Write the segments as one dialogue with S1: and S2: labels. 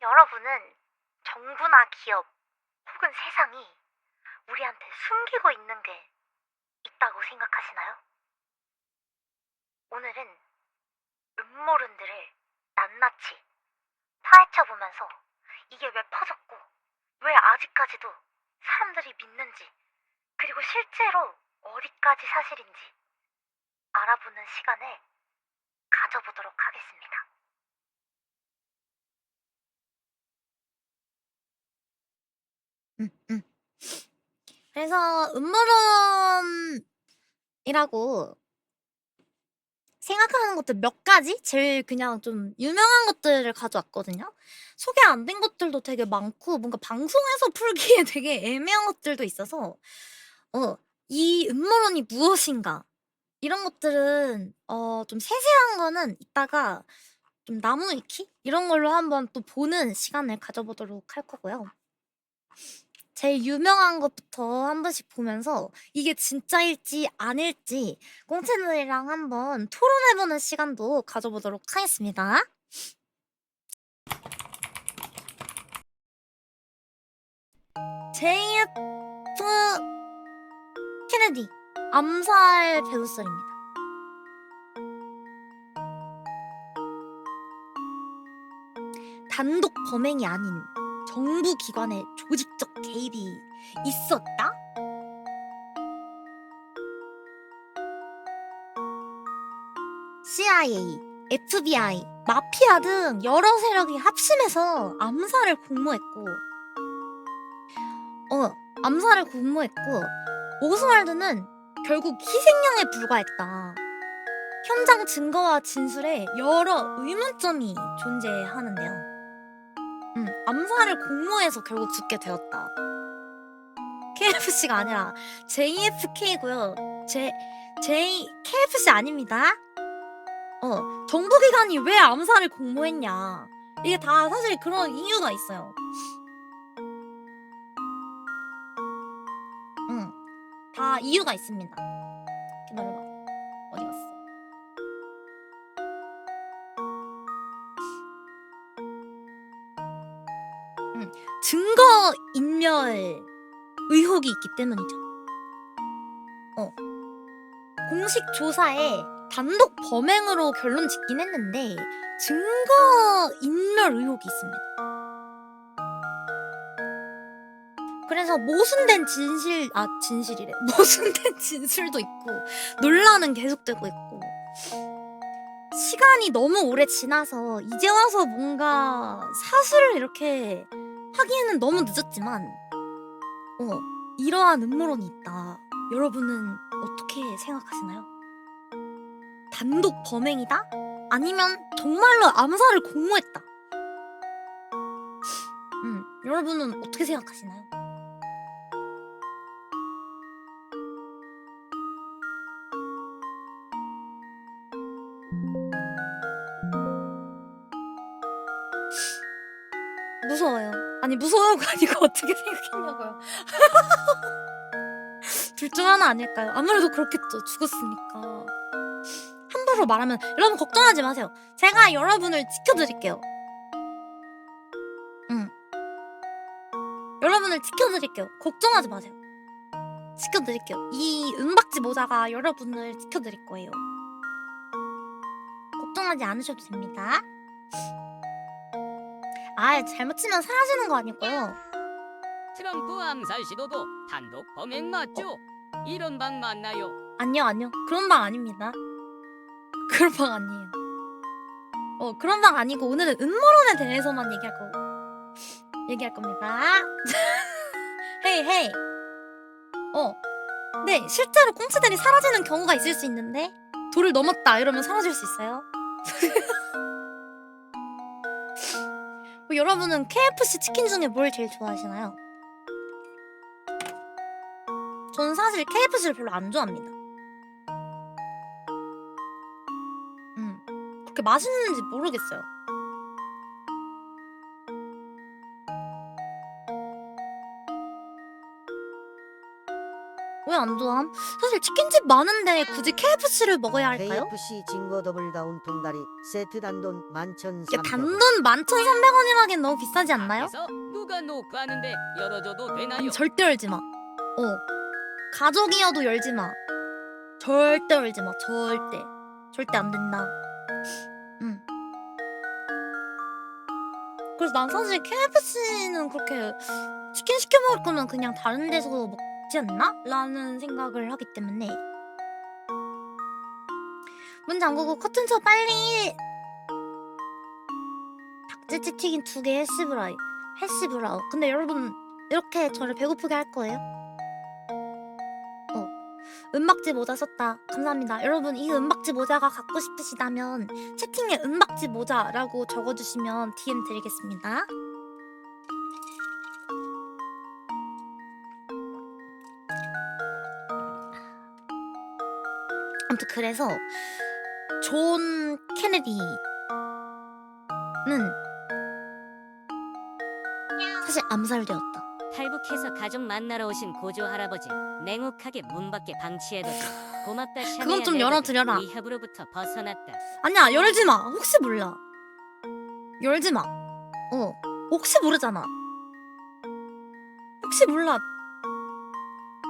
S1: 여러분은 정부나 기업 혹은 세상이 우리한테 숨기고 있는 게 있다고 생각하시나요? 오늘은 음모론들을 낱낱이 파헤쳐보면서 이게 왜 퍼졌고 왜 아직까지도 사람들이 믿는지 그리고 실제로 어디까지 사실인지 알아보는 시간을 가져보도록 하겠습니다. 그래서 음모론이라고 생각하는 것들 몇 가지? 제일 그냥 좀 유명한 것들을 가져왔거든요. 소개 안 된 것들도 되게 많고 뭔가 방송에서 풀기에 되게 애매한 것들도 있어서 이 음모론이 무엇인가 이런 것들은 좀 세세한 거는 이따가 좀 나무 위키 이런 걸로 한번 또 보는 시간을 가져보도록 할 거고요. 제일 유명한 것부터 한 번씩 보면서 이게 진짜일지 아닐지 꽁채들이랑 한번 토론해보는 시간도 가져보도록 하겠습니다. JF 케네디 암살 배우설입니다. 단독 범행이 아닌 정부 기관의 조직적 개입이 있었다? CIA, FBI, 마피아 등 여러 세력이 합심해서 암살을 공모했고 오스왈드는 결국 희생양에 불과했다. 현장 증거와 진술에 여러 의문점이 존재하는데요. 암살을 공모해서 결국 죽게 되었다. KFC가 아니라 JFK고요. KFC 아닙니다. 정부기관이 왜 암살을 공모했냐. 이게 다 사실 그런 이유가 있어요. 다 이유가 있습니다. 기다려봐. 어디 갔어? 증거인멸 의혹이 있기 때문이죠. 공식 조사에 단독 범행으로 결론 짓긴 했는데 증거인멸 의혹이 있습니다. 그래서 모순된 진실이래. 모순된 진술도 있고 논란은 계속되고 있고 시간이 너무 오래 지나서 이제 와서 뭔가 사실을 이렇게 하기에는 너무 늦었지만 이러한 음모론이 있다. 여러분은 어떻게 생각하시나요? 단독 범행이다? 아니면 정말로 암살을 공모했다? 여러분은 어떻게 생각하시나요? 무서워요. 아니 무서워요가 아니고 어떻게 생각했냐고요. 둘 중 하나 아닐까요? 아무래도 그렇겠죠. 죽었으니까. 함부로 말하면 여러분 걱정하지 마세요. 제가 여러분을 지켜드릴게요. 여러분을 지켜드릴게요. 걱정하지 마세요. 지켜드릴게요. 이 은박지 모자가 여러분을 지켜드릴 거예요. 걱정하지 않으셔도 됩니다. 잘못 치면 사라지는 거 아니고요.
S2: 트럼프 암살 시도도 단독 범행 맞죠? 이런 방 맞나요?
S1: 아니요. 그런 방 아닙니다. 그런 방 아니에요. 그런 방 아니고 오늘은 음모론에 대해서만 얘기할 겁니다. 헤이. 네, 실제로 꽁치들이 사라지는 경우가 있을 수 있는데 돌을 넘었다 이러면 사라질 수 있어요. 여러분은 KFC 치킨 중에 뭘 제일 좋아하시나요? 저는 사실 KFC를 별로 안 좋아합니다. 그렇게 맛있는지 모르겠어요. 왜 안 좋아함? 사실 치킨집 많은데 굳이 KFC를 먹어야 할까요?
S3: KFC 징거 더블 다운 통다리 세트 단돈
S1: 야,
S3: 11,300원.
S1: 단돈 11,300원이라기엔 너무 비싸지 않나요?
S2: 밖에서 누가 노크하는데 열어줘도 되나요?
S1: 아니 절대 열지 마. 가족이어도 열지 마. 절대 열지 마. 절대 안 된다. 응. 그래서 난 사실 KFC는 그렇게 치킨 시켜 먹을 거면 그냥 다른 데서 먹지 않나? 라는 생각을 하기 때문에. 문 잠그고 커튼 쳐 빨리. 닭찌찌 튀긴 2개 해시브라이. 해시브라우. 근데 여러분 이렇게 저를 배고프게 할 거예요? 은박지 모자 썼다. 감사합니다. 여러분 이 은박지 모자가 갖고 싶으시다면 채팅에 은박지 모자라고 적어주시면 DM 드리겠습니다. 아무튼 그래서 존 케네디는 사실 암살되었다.
S4: 탈북해서 가족 만나러 오신 고조 할아버지 냉혹하게 문 밖에 방치해뒀다. 고맙다 샤메야.
S1: 그건 좀
S4: 내가
S1: 열어드려라.
S4: 위협으로부터 벗어났다.
S1: 아니야 열지 마. 혹시 몰라. 열지 마. 혹시 모르잖아. 혹시 몰라.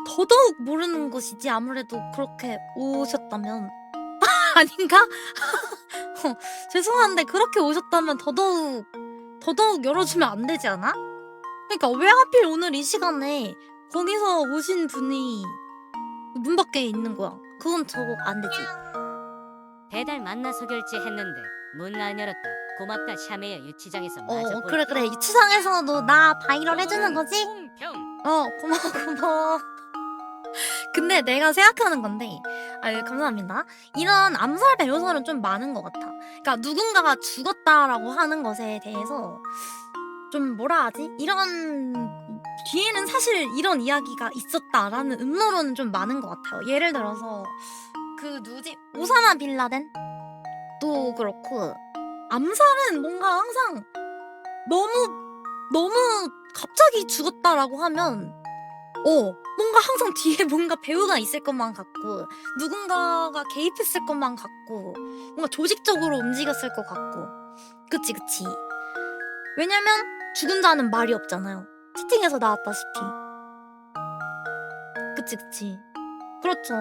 S1: 더더욱 모르는 것이지. 아무래도 그렇게 오셨다면 아닌가? 죄송한데 그렇게 오셨다면 더더욱 열어주면 안 되지 않아? 그러니까 왜 하필 오늘 이 시간에 거기서 오신 분이 문 밖에 있는 거야? 그건 저거 안 되지.
S4: 배달 만나서 결제했는데 문 안 열었다. 고맙다 샤메야. 유치장에서 마저 볼
S1: 그래 유치장에서도 나 바이럴 해주는 거지?
S2: 홍평.
S1: 고마워. 근데 내가 생각하는 건데, 감사합니다. 이런 암살 배우설은 좀 많은 것 같아. 그러니까 누군가가 죽었다라고 하는 것에 대해서 좀 뭐라 하지? 이런 뒤에는 사실 이런 이야기가 있었다라는 음모론은 좀 많은 것 같아요. 예를 들어서 그 누구지? 오사마 빌라덴도 그렇고 암살은 뭔가 항상 너무 갑자기 죽었다라고 하면 뭔가 항상 뒤에 뭔가 배우가 있을 것만 같고 누군가가 개입했을 것만 같고 뭔가 조직적으로 움직였을 것 같고 그치 왜냐면 죽은 자는 말이 없잖아요. 채팅에서 나왔다시피 그치 그렇죠.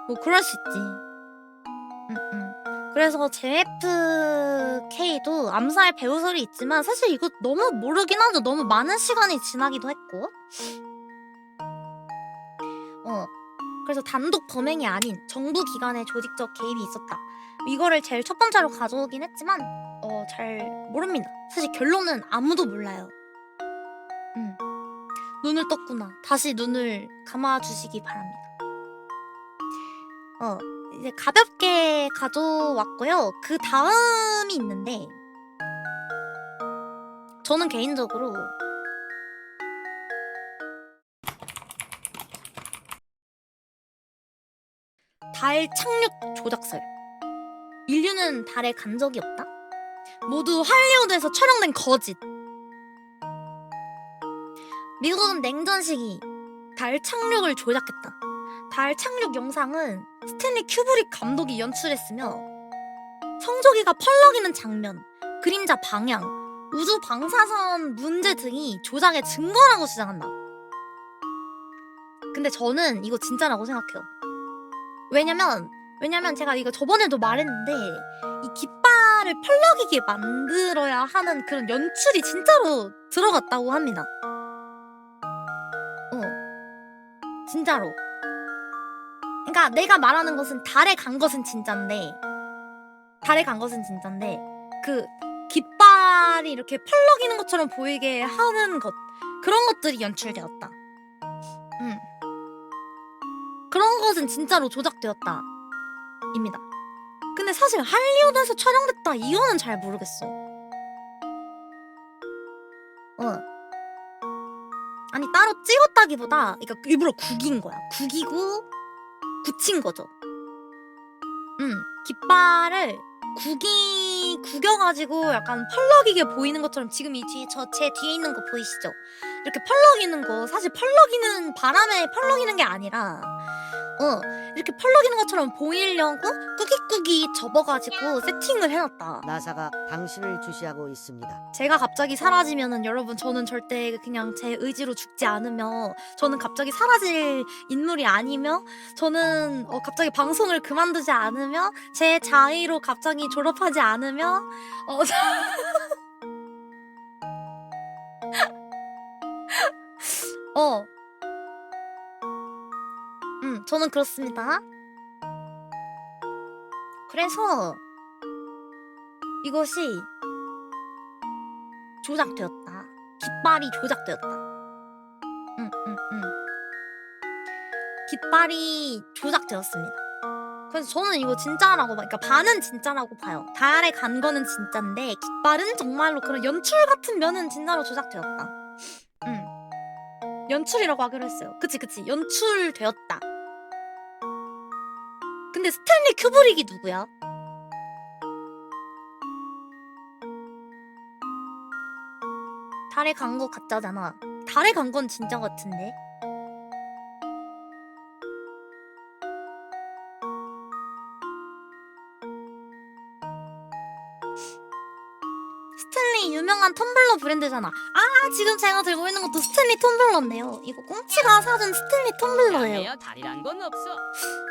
S1: 뭐 그럴 수 있지. 그래서 JFK도 암살 배우설이 있지만 사실 이거 너무 모르긴 하죠. 너무 많은 시간이 지나기도 했고 그래서 단독 범행이 아닌 정부 기관의 조직적 개입이 있었다. 이거를 제일 첫 번째로 가져오긴 했지만 잘 모릅니다. 사실 결론은 아무도 몰라요. 눈을 떴구나. 다시 눈을 감아주시기 바랍니다. 이제 가볍게 가져왔고요. 그 다음이 있는데 저는 개인적으로 달 착륙 조작설. 인류는 달에 간 적이 없다. 모두 할리우드에서 촬영된 거짓. 미국은 냉전 시기 달 착륙을 조작했다. 달 착륙 영상은 스탠리 큐브릭 감독이 연출했으며 성조기가 펄럭이는 장면, 그림자 방향, 우주 방사선 문제 등이 조작의 증거라고 주장한다. 근데 저는 이거 진짜라고 생각해요. 왜냐면 제가 이거 저번에도 말했는데 이 깃발을 펄럭이게 만들어야 하는 그런 연출이 진짜로 들어갔다고 합니다. 진짜로. 그러니까 내가 말하는 것은 달에 간 것은 진짠데 그 깃발이 이렇게 펄럭이는 것처럼 보이게 하는 것 그런 것들이 연출되었다. 그런 것은 진짜로 조작되었다 입니다. 근데 사실 할리우드에서 촬영됐다 이거는 잘 모르겠어. 아니 따로 찍었다기보다 그러니까 일부러 구긴 거야. 구기고 붙인 거죠. 깃발을 구겨가지고 약간 펄럭이게 보이는 것처럼 지금 이 뒤에 제 뒤에 있는 거 보이시죠? 이렇게 펄럭이는 거 사실 펄럭이는 바람에 펄럭이는 게 아니라 이렇게 펄럭이는 것처럼 보이려고 꾸깃꾸깃 접어가지고 세팅을 해놨다.
S3: 나사가 당신을 주시하고 있습니다.
S1: 제가 갑자기 사라지면은 여러분 저는 절대 그냥 제 의지로 죽지 않으며 저는 갑자기 사라질 인물이 아니며 저는 갑자기 방송을 그만두지 않으며 제 자의로 갑자기 졸업하지 않으며 저는 그렇습니다. 그래서 이것이 조작되었다. 깃발이 조작되었다. 깃발이 조작되었습니다. 그래서 저는 이거 진짜라고 그러니까 반은 진짜라고 봐요. 달에 간 거는 진짜인데 깃발은 정말로 그런 연출 같은 면은 진짜로 조작되었다. 연출이라고 하기로 했어요. 그치 연출되었다. 근데 스탠리 큐브릭이 누구야? 달에 간 거 가짜잖아. 달에 간 건 진짜 같은데. 스탠리 유명한 텀블러 브랜드잖아. 아 지금 제가 들고 있는 것도 스탠리 텀블러인데요. 이거 꽁치가 사준 스탠리 텀블러예요.
S2: 샤메야 달이란 건 없어.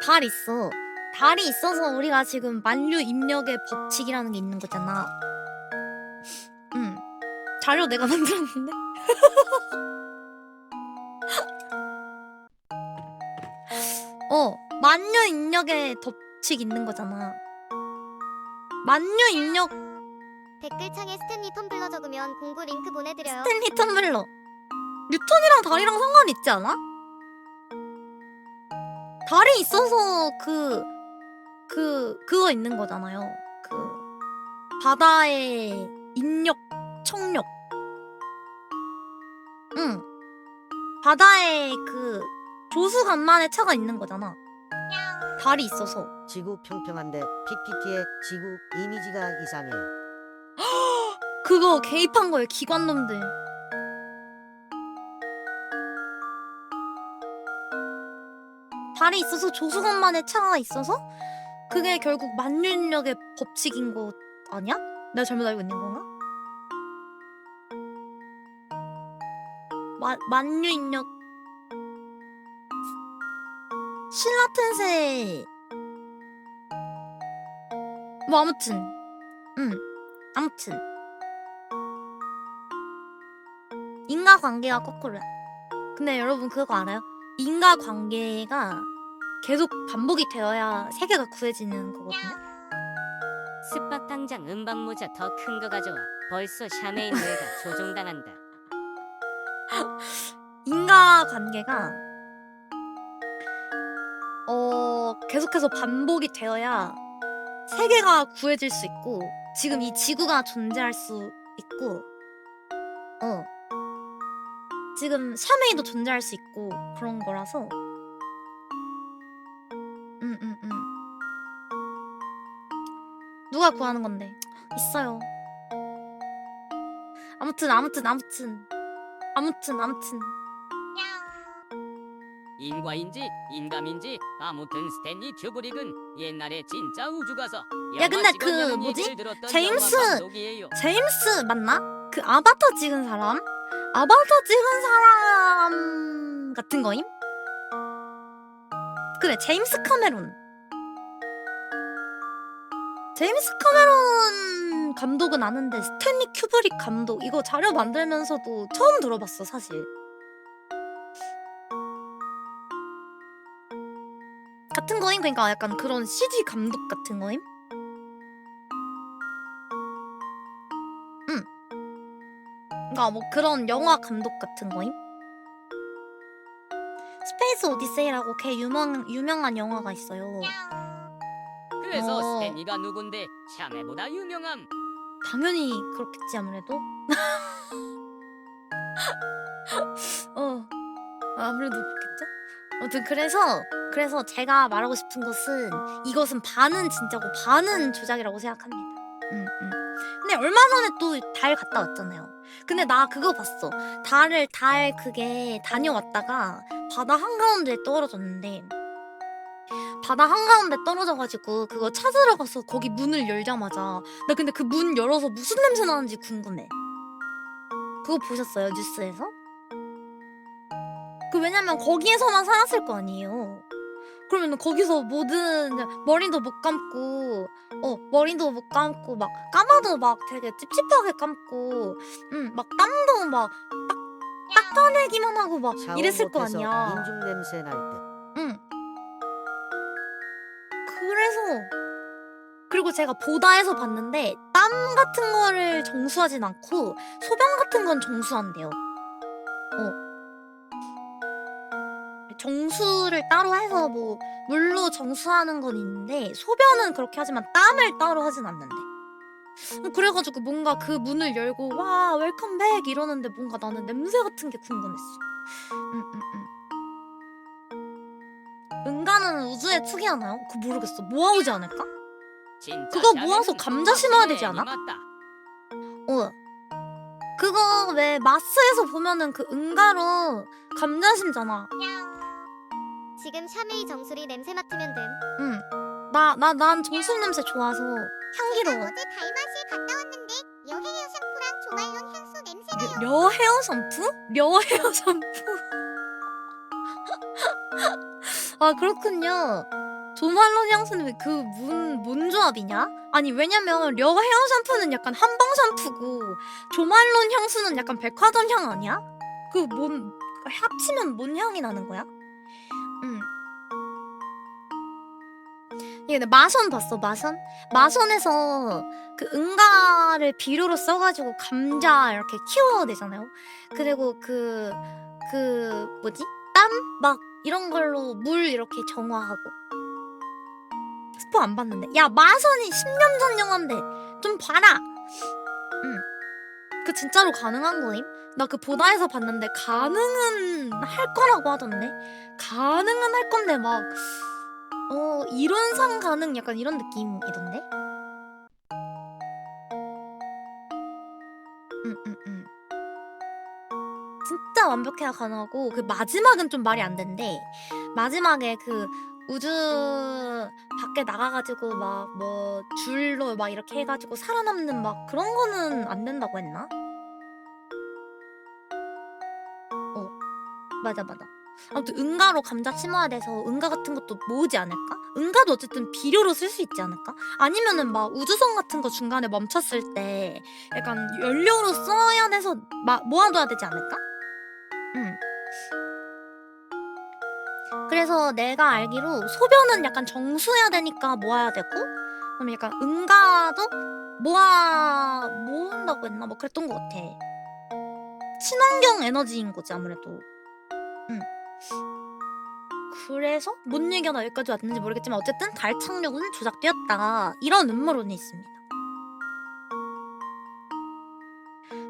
S1: 달 있어. 달이 있어서 우리가 지금 만류 입력의 법칙이라는 게 있는 거잖아. 자료 내가 만들었는데. 만류 입력의 법칙 있는 거잖아. 만류 입력
S5: 댓글창에 스탠리 텀블러 적으면 공구 링크 보내드려요.
S1: 스탠리 텀블러. 뉴턴이랑 달이랑 상관 있지 않아? 달이 있어서 그거 있는 거잖아요. 바다의 인력 청력. 바다에 조수간만의 차가 있는 거잖아. 달이 있어서.
S3: 지구 평평한데 PPT의 지구 이미지가 이상해요.
S1: 그거 개입한 거예요, 기관놈들. 달이 있어서 조수간만의 차가 있어서 그게 결국 만륜력의 법칙인 거 아니야? 내가 잘못 알고 있는 건가? 만류입력 신라텐세 뭐 아무튼 아무튼 인과관계가 거꾸로야. 근데 여러분 그거 알아요? 인과관계가 계속 반복이 되어야 세계가 구해지는 거거든요.
S4: 스팟 당장 은박 모자 더 큰 거 가져와. 벌써 샤메인 뇌가 조종당한다.
S1: 인과관계가 계속해서 반복이 되어야 세계가 구해질 수 있고 지금 이 지구가 존재할 수 있고 지금 샤메이도 존재할 수 있고 그런 거라서 누가 구하는 건데 있어요. 아무튼
S2: 인과인지 인감인지 아무튼 스탠리 큐브릭은 옛날에 진짜 우주 가서
S1: 야, 근데 그 뭐지? 제임스 맞나? 그 아바타 찍은 사람? 아바타 찍은 사람 같은 거임? 그래, 제임스 카메론 감독은 아는데 스탠리 큐브릭 감독 이거 자료 만들면서도 처음 들어봤어 사실. 같은 거임? 그러니까 약간 그런 CG 감독 같은 거임? 그러니까 뭐 그런 영화 감독 같은 거임? 스페이스 오디세이라고 걔 유명한 영화가 있어요.
S2: 그래서 스탠리가 누군데 샤메보다 유명함.
S1: 당연히 그렇겠지 아무래도. 아무래도 그렇겠죠. 아무튼 그래서 제가 말하고 싶은 것은 이것은 반은 진짜고 반은 조작이라고 생각합니다. 근데 얼마 전에 또 달 갔다 왔잖아요. 근데 나 그거 봤어. 달 그게 다녀왔다가 바다 한가운데에 떨어졌는데 바다 한가운데 떨어져가지고 그거 찾으러 가서 거기 문을 열자마자 나 근데 그 문 열어서 무슨 냄새 나는지 궁금해. 그거 보셨어요? 뉴스에서? 왜냐면 거기에서만 살았을 거 아니에요. 그러면 거기서 모든 머리도 못 감고 머리도 못 감고 막 감아도 막 되게 찝찝하게 감고 막 땀도 막 닦아내기만 하고 막
S3: 샤워
S1: 이랬을 거
S3: 못해서
S1: 아니야.
S3: 인중 냄새 날 때.
S1: 응. 그래서 그리고 제가 보다에서 봤는데 땀 같은 거를 정수하진 않고 소변 같은 건 정수한대요. 정수를 따로 해서 뭐 물로 정수하는 건 있는데 소변은 그렇게 하지만 땀을 따로 하진 않는데. 그래가지고 뭔가 그 문을 열고 와 웰컴백 이러는데 뭔가 나는 냄새 같은 게 궁금했어. 은가는 우주에 특이하나요? 그거 모르겠어. 모아오지 않을까?
S2: 진짜
S1: 그거
S2: 샤넬은
S1: 모아서 감자 심어야 되지 않아?
S2: 맞다.
S1: 그거 왜 마스에서 보면은 그 은가로 감자 심잖아.
S5: 지금 샤메이 정수리 냄새 맡으면 됨.
S1: 난 정수 냄새 좋아서 향기로워.
S5: 어제 달마실 갔다 왔는데 여헤어 샴푸랑 조말론 향수 냄새 나요.
S1: 려 헤어 샴푸? 려 헤어 샴푸? 아 그렇군요. 조말론 향수는 뭔 조합이냐? 아니 왜냐면 려 헤어 샴푸는 약간 한방 샴푸고 조말론 향수는 약간 백화점 향 아니야? 합치면 뭔 향이 나는 거야? 근데 마션 봤어 마션? 마션에서 그 은가를 비료로 써가지고 감자 이렇게 키워야 되잖아요. 그리고 뭐지? 땀? 막 이런 걸로 물 이렇게 정화하고. 스포 안 봤는데. 야 마션이 10년 전 영화인데 좀 봐라. 그 진짜로 가능한 거임? 나 그 보다에서 봤는데 가능은 할 거라고 하던데. 가능은 할 건데 막 이론상 가능 약간 이런 느낌이던데? 진짜 완벽해야 가능하고 그 마지막은 좀 말이 안 된대. 마지막에 그 우주 밖에 나가가지고 막 뭐 줄로 막 이렇게 해가지고 살아남는 막 그런 거는 안 된다고 했나? 맞아. 아무튼 은가로 감자 심어야 돼서 은가 같은 것도 모으지 않을까? 은가도 어쨌든 비료로 쓸 수 있지 않을까? 아니면은 막 우주선 같은 거 중간에 멈췄을 때 약간 연료로 써야 돼서 모아둬야 되지 않을까? 그래서 내가 알기로 소변은 약간 정수해야 되니까 모아야 되고 그럼 약간 은가도 모은다고 했나? 뭐 그랬던 것 같아. 친환경 에너지인 거지 아무래도. 그래서 뭔 얘기가 나 여기까지 왔는지 모르겠지만 어쨌든 달 착륙은 조작되었다 이런 음모론이 있습니다.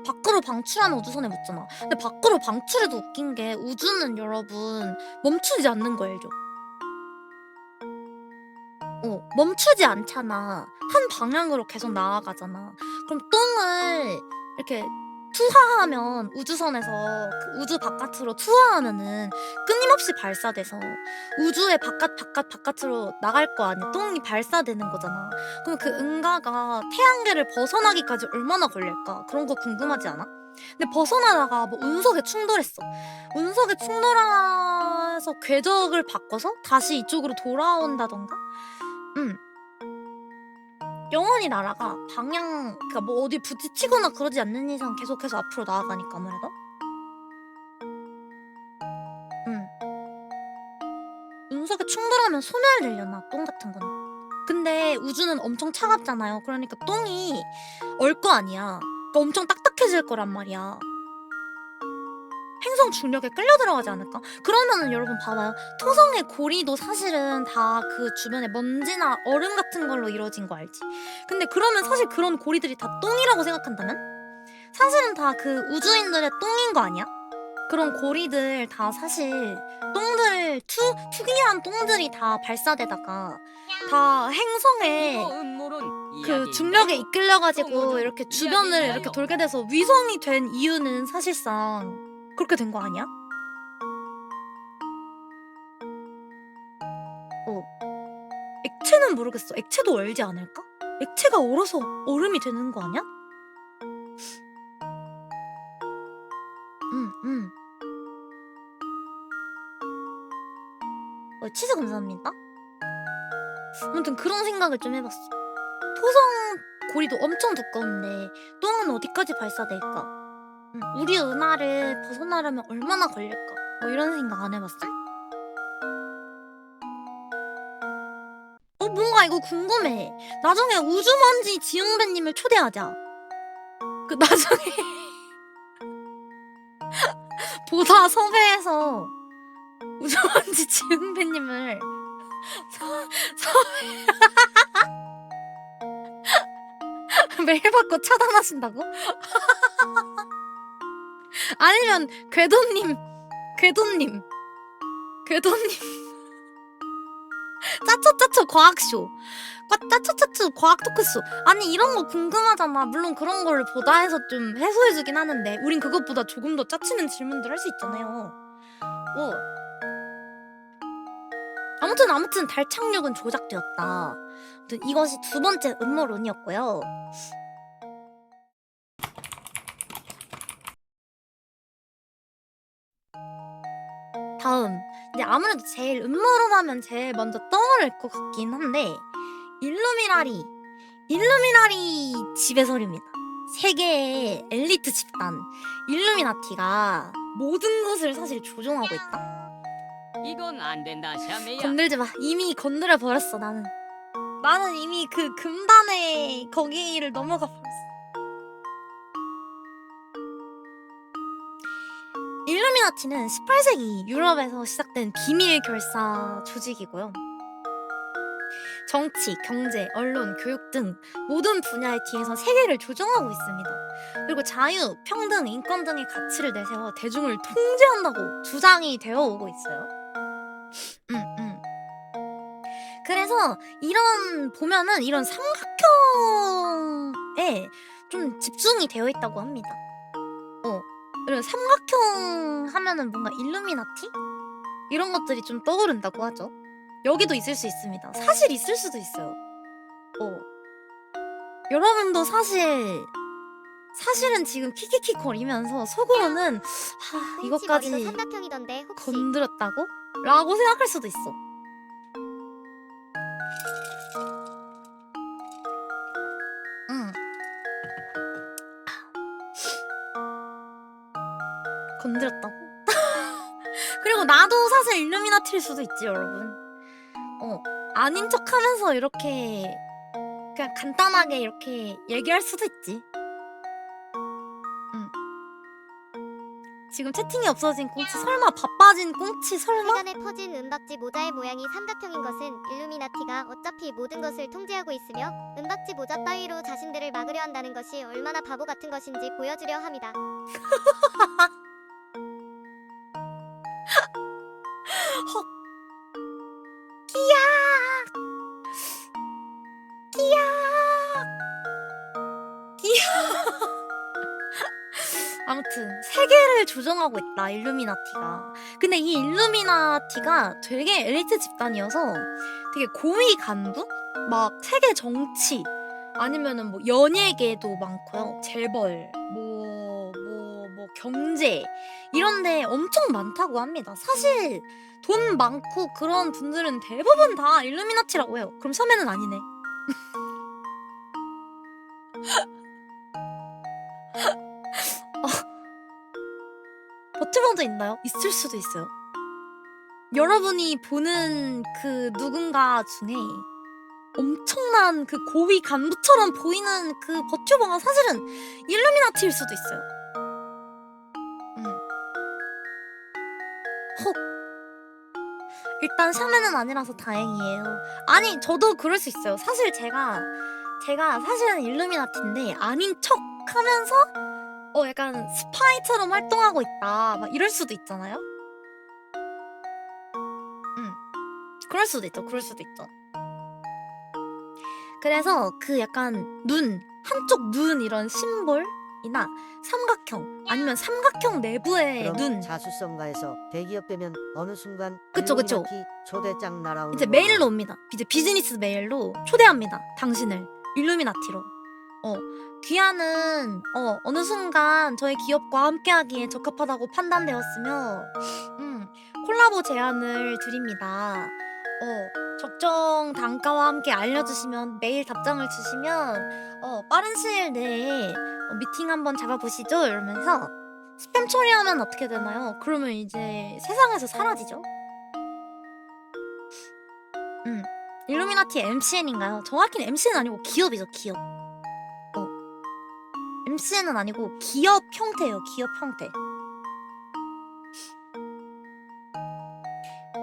S1: 밖으로 방출하는 우주선에 묻잖아. 근데 밖으로 방출해도 웃긴 게 우주는 여러분 멈추지 않는 거 알죠? 멈추지 않잖아. 한 방향으로 계속 나아가잖아. 그럼 똥을 이렇게 투하하면 우주선에서 그 우주 바깥으로 투하하면은 끊임없이 발사돼서 우주의 바깥으로 나갈 거 아니야. 똥이 발사되는 거잖아. 그럼 그 은가가 태양계를 벗어나기까지 얼마나 걸릴까? 그런 거 궁금하지 않아? 근데 벗어나다가 뭐 운석에 충돌했어. 운석에 충돌해서 궤적을 바꿔서 다시 이쪽으로 돌아온다던가? 영원히 날아가. 그러니까 뭐 어디 부딪히거나 그러지 않는 이상 계속해서 앞으로 나아가니까 아무래도. 운석에 충돌하면 소멸되려나 똥 같은 건. 근데 우주는 엄청 차갑잖아요. 그러니까 똥이 얼 거 아니야. 그러니까 엄청 딱딱해질 거란 말이야. 행성 중력에 끌려 들어가지 않을까? 그러면은 여러분 봐봐요. 토성의 고리도 사실은 다 그 주변에 먼지나 얼음 같은 걸로 이루어진 거 알지? 근데 그러면 사실 그런 고리들이 다 똥이라고 생각한다면? 사실은 다 그 우주인들의 똥인 거 아니야? 그런 고리들 다 사실 똥들 특이한 똥들이 다 발사되다가 다 행성에
S2: 이거 음모론
S1: 그
S2: 이야기인데요.
S1: 중력에 이끌려가지고
S2: 또
S1: 이렇게
S2: 모두
S1: 주변을
S2: 이야기인가요?
S1: 이렇게 돌게 돼서 위성이 된 이유는 사실상 그렇게 된 거 아니야? 액체는 모르겠어. 액체도 얼지 않을까? 액체가 얼어서 얼음이 되는 거 아니야? 응. 치즈 감사합니다. 아무튼 그런 생각을 좀 해봤어. 토성 고리도 엄청 두꺼운데 똥은 어디까지 발사될까? 우리 은하를 벗어나려면 얼마나 걸릴까? 뭐 이런 생각 안 해봤어? 뭔가 이거 궁금해. 나중에 우주먼지 지웅배님을 초대하자. 그 나중에 보다 섭외해서 우주먼지 지웅배님을 메일 받고 차단하신다고? 아니면 궤도님 짜초짜초 과학쇼 짜초짜초 과학 토크쇼 아니 이런 거 궁금하잖아. 물론 그런 거를 보다 해서 좀 해소해주긴 하는데 우린 그것보다 조금 더 짜치는 질문들 할 수 있잖아요. 아무튼 달 착륙은 조작되었다. 아무튼 이것이 두 번째 음모론이었고요. 다음 이제 아무래도 제일 음모론 하면 제일 먼저 떠오를 것 같긴 한데 일루미나리 지배설입니다. 세계의 엘리트 집단 일루미나티가 모든 것을 사실 조종하고 있다.
S2: 이건 안 된다 샤메야.
S1: 건들지 마. 이미 건드려 버렸어 나는. 나는 이미 그 금단의 거기를 넘어가 버렸어. 일루미나티는 18세기 유럽에서 시작된 비밀 결사 조직이고요. 정치, 경제, 언론, 교육 등 모든 분야의 뒤에서 세계를 조종하고 있습니다. 그리고 자유, 평등, 인권 등의 가치를 내세워 대중을 통제한다고 주장이 되어 오고 있어요. 그래서 보면은 이런 삼각형에 좀 집중이 되어 있다고 합니다. 그리고 삼각형 하면은 뭔가 일루미나티? 이런 것들이 좀 떠오른다고 하죠. 여기도 있을 수 있습니다. 사실 있을 수도 있어요. 여러분도 사실은 지금 키키키 거리면서 속으로는
S5: 꽁치
S1: 이것까지
S5: 머리도 삼각형이던데 혹시
S1: 건드렸다고? 라고 생각할 수도 있어. 건드렸다고? 그리고 나도 사실 일루미나티일 수도 있지 여러분. 아닌 척하면서 이렇게 그냥 간단하게 이렇게 얘기할 수도 있지. 지금 채팅이 없어진 꽁치 설마 바빠진 꽁치 설마?
S5: 세간에 퍼진 은박지 모자의 모양이 삼각형인 것은 일루미나티가 어차피 모든 것을 통제하고 있으며 은박지 모자 따위로 자신들을 막으려 한다는 것이 얼마나 바보 같은 것인지 보여주려 합니다.
S1: 헉. 끼야. 아무튼 세계를 조종하고 있다 일루미나티가. 근데 이 일루미나티가 되게 엘리트 집단이어서 되게 고위 간부? 막 세계 정치 아니면은 뭐 연예계도 많고요. 재벌 뭐 경제 이런데 엄청 많다고 합니다. 사실 돈 많고 그런 분들은 대부분 다 일루미나티라고 해요. 그럼 샤메는 아니네. 버티버도 있나요? 있을 수도 있어요. 여러분이 보는 그 누군가 중에 엄청난 그 고위 간부처럼 보이는 그 버튜버가 사실은 일루미나티일 수도 있어요. 헉. 일단 샤메는 아니라서 다행이에요. 아니 저도 그럴 수 있어요. 사실 제가 사실은 일루미나티인데 아닌 척하면서 약간 스파이처럼 활동하고 있다 막 이럴 수도 있잖아요. 그럴 수도 있죠. 그래서 그 약간 눈, 한쪽 눈 이런 심볼이나 삼각형 아니면 삼각형 내부의
S3: 그럼
S1: 눈
S3: 자수성가에서 대기업 되면 어느 순간
S1: 그쵸, 그쵸.
S3: 일루미나티 초대장 날아오는
S1: 이제
S3: 건가요?
S1: 메일로 옵니다. 이제 비즈니스 메일로 초대합니다. 당신을 일루미나티로. 귀하는 어느 순간 저희 기업과 함께하기에 적합하다고 판단되었으며 콜라보 제안을 드립니다. 적정 단가와 함께 알려주시면 메일 답장을 주시면 빠른 시일 내에 미팅 한번 잡아보시죠 이러면서 스팸 처리하면 어떻게 되나요? 그러면 이제 세상에서 사라지죠. 일루미나티 MCN인가요? 정확히는 MCN 아니고 기업이죠, 기업. MCN은 아니고 기업 형태예요, 기업 형태.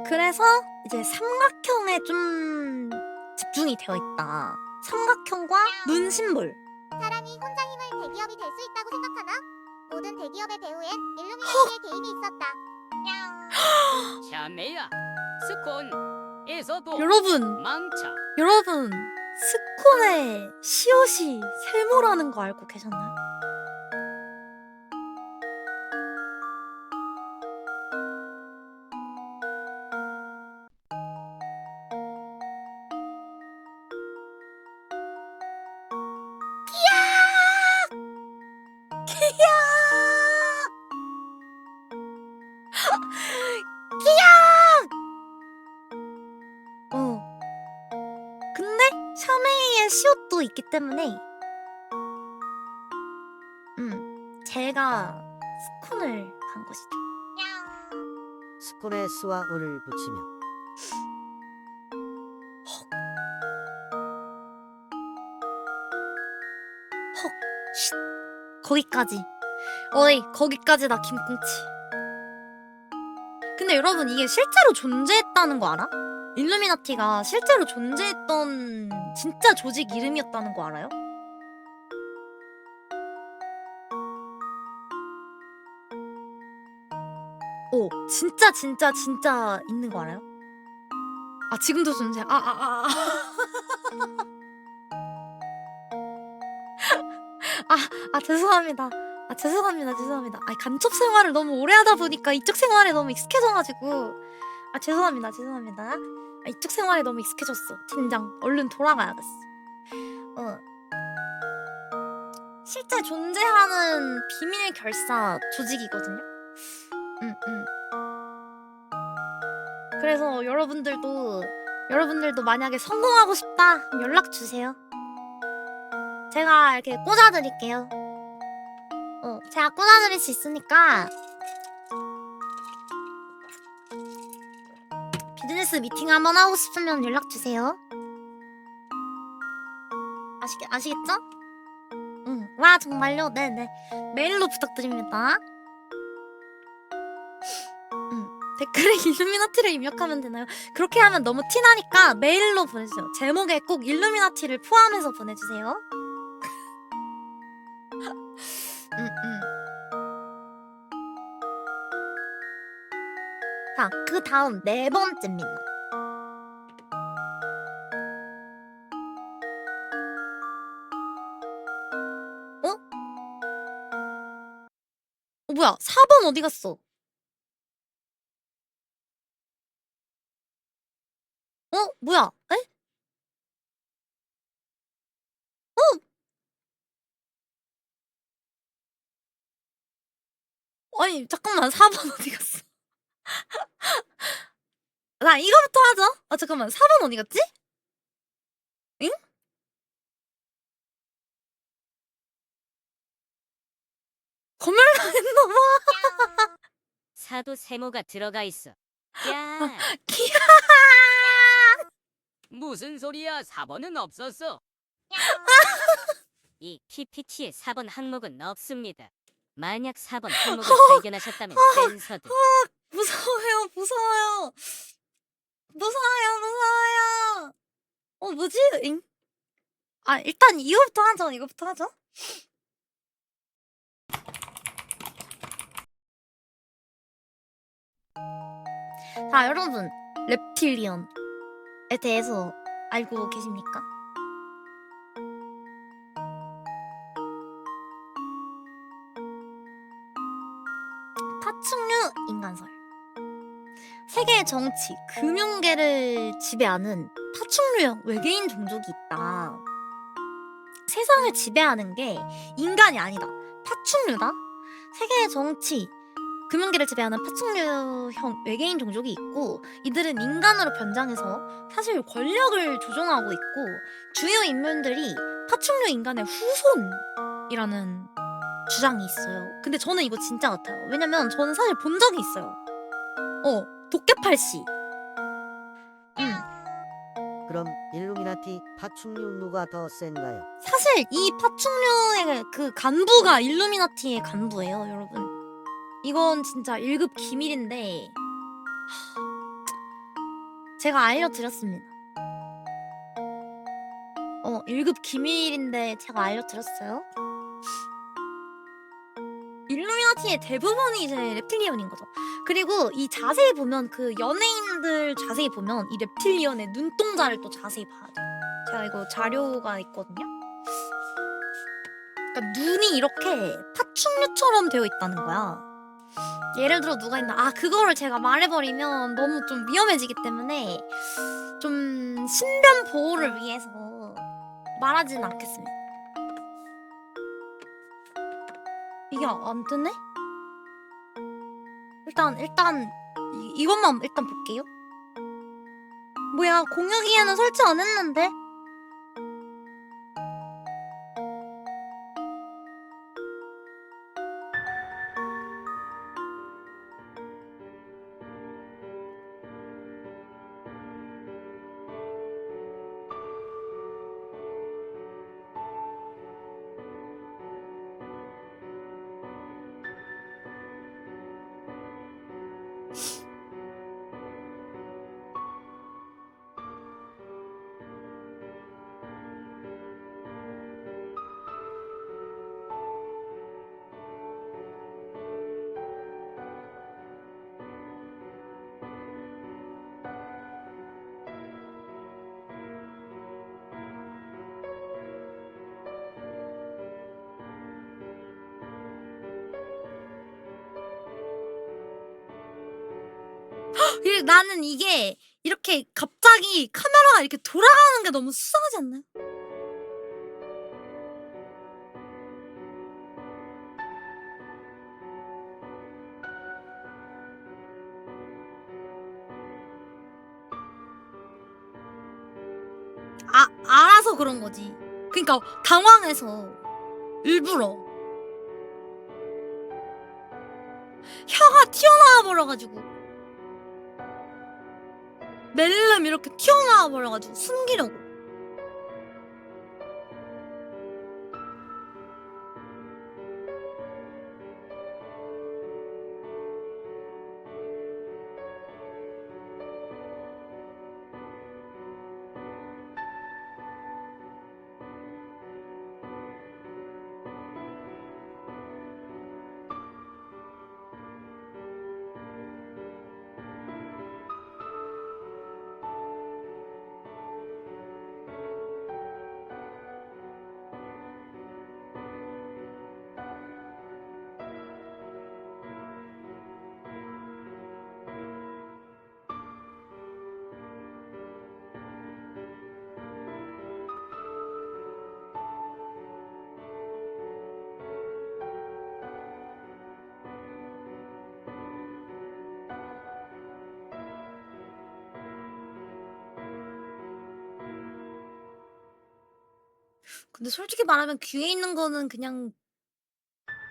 S1: 그래서 이제 삼각형에 좀 집중이 되어 있다. 삼각형과 눈 심볼.
S5: 사람이 혼자 힘을 대기업이 될 수 있다고 생각하나? 모든 대기업의 배후엔 일루미나티의 개입이 있었다.
S2: 참매야 스콘에서도
S1: 여러분,
S2: 망차
S1: 여러분, 스콘의 시옷이 세모라는 거 알고 계셨나요? 근데 샤메이의 시옷도 있기 때문에 제가 스콘을 간 것이죠.
S3: 스콘에 스와 을을 붙이면
S1: 쉿. 거기까지. 어이, 거기까지다, 김꽁치. 근데 여러분, 이게 실제로 존재했다는 거 알아? 일루미나티가 실제로 존재했던 진짜 조직 이름이었다는 거 알아요? 진짜 있는 거 알아요? 아, 지금도 존재. 죄송합니다. 죄송합니다. 간첩 생활을 너무 오래 하다 보니까 이쪽 생활에 너무 익숙해져가지고. 죄송합니다. 이쪽 생활에 너무 익숙해졌어. 팀장, 얼른 돌아가야겠어. 실제 존재하는 비밀 결사 조직이거든요. 그래서 여러분들도 만약에 성공하고 싶다 그럼 연락 주세요. 제가 이렇게 꽂아드릴게요. 제가 꽂아드릴 수 있으니까 비즈니스 미팅 한번 하고 싶으면 연락 주세요. 아시겠죠? 와, 정말요? 네네. 메일로 부탁드립니다. 댓글에 일루미나티를 입력하면 되나요? 그렇게 하면 너무 티나니까 메일로 보내주세요. 제목에 꼭 일루미나티를 포함해서 보내주세요. 자, 그 다음 네 번째입니다. 뭐야? 4번 어디 갔어? 뭐야? 에? 아니, 잠깐만, 4번 어디 갔어? 나 이거부터 하자. 잠깐만, 4번 어디 갔지? 응? 검열당했나봐.
S4: 사도 세모가 들어가 있어. 야,
S1: 기야.
S2: 무슨 소리야 4번은 없었어.
S4: 이 PPT에 4번 항목은 없습니다. 만약 4번 항목을 발견하셨다면 센서드.
S1: 무서워요. 뭐지? 잉? 일단 이거부터 하자. 자, 여러분, reptilian에 대해서 알고 계십니까? 파충류 인간설. 세계의 정치, 금융계를 지배하는 파충류형 외계인 종족이 있다. 세상을 지배하는 게 인간이 아니다. 파충류다. 세계의 정치, 금융계를 지배하는 파충류형 외계인 종족이 있고 이들은 인간으로 변장해서 사실 권력을 조종하고 있고 주요 인물들이 파충류 인간의 후손이라는 주장이 있어요. 근데 저는 이거 진짜 같아요. 왜냐면 저는 사실 본 적이 있어요. 도깨팔씨.
S3: 그럼 일루미나티 파충류 누가 더 센가요?
S1: 사실 이 파충류의 그 간부가 일루미나티의 간부예요, 여러분. 이건 진짜 1급 기밀인데 제가 알려드렸습니다. 1급 기밀인데 제가 알려드렸어요. 일루미나티의 대부분이 이제 reptilian인 거죠. 그리고 이 자세히 보면 그 연예인들 자세히 보면 이 reptilian의 눈동자를 또 자세히 봐야 돼요. 제가 이거 자료가 있거든요. 그러니까 눈이 이렇게 파충류처럼 되어 있다는 거야. 예를 들어 누가 있나? 그거를 제가 말해버리면 너무 좀 위험해지기 때문에 좀 신변 보호를 위해서 말하지는 않겠습니다. 이게 안 뜨네? 일단 이것만 일단 볼게요. 뭐야, 공유기에는 설치 안 했는데? 그리고 나는 이게 이렇게 갑자기 카메라가 이렇게 돌아가는 게 너무 수상하지 않나요? 알아서 그런 거지. 그러니까 당황해서 일부러 혀가 튀어나와 버려가지고 멜름 이렇게 튀어나와 버려가지고 숨기려고. 근데 솔직히 말하면 귀에 있는 거는 그냥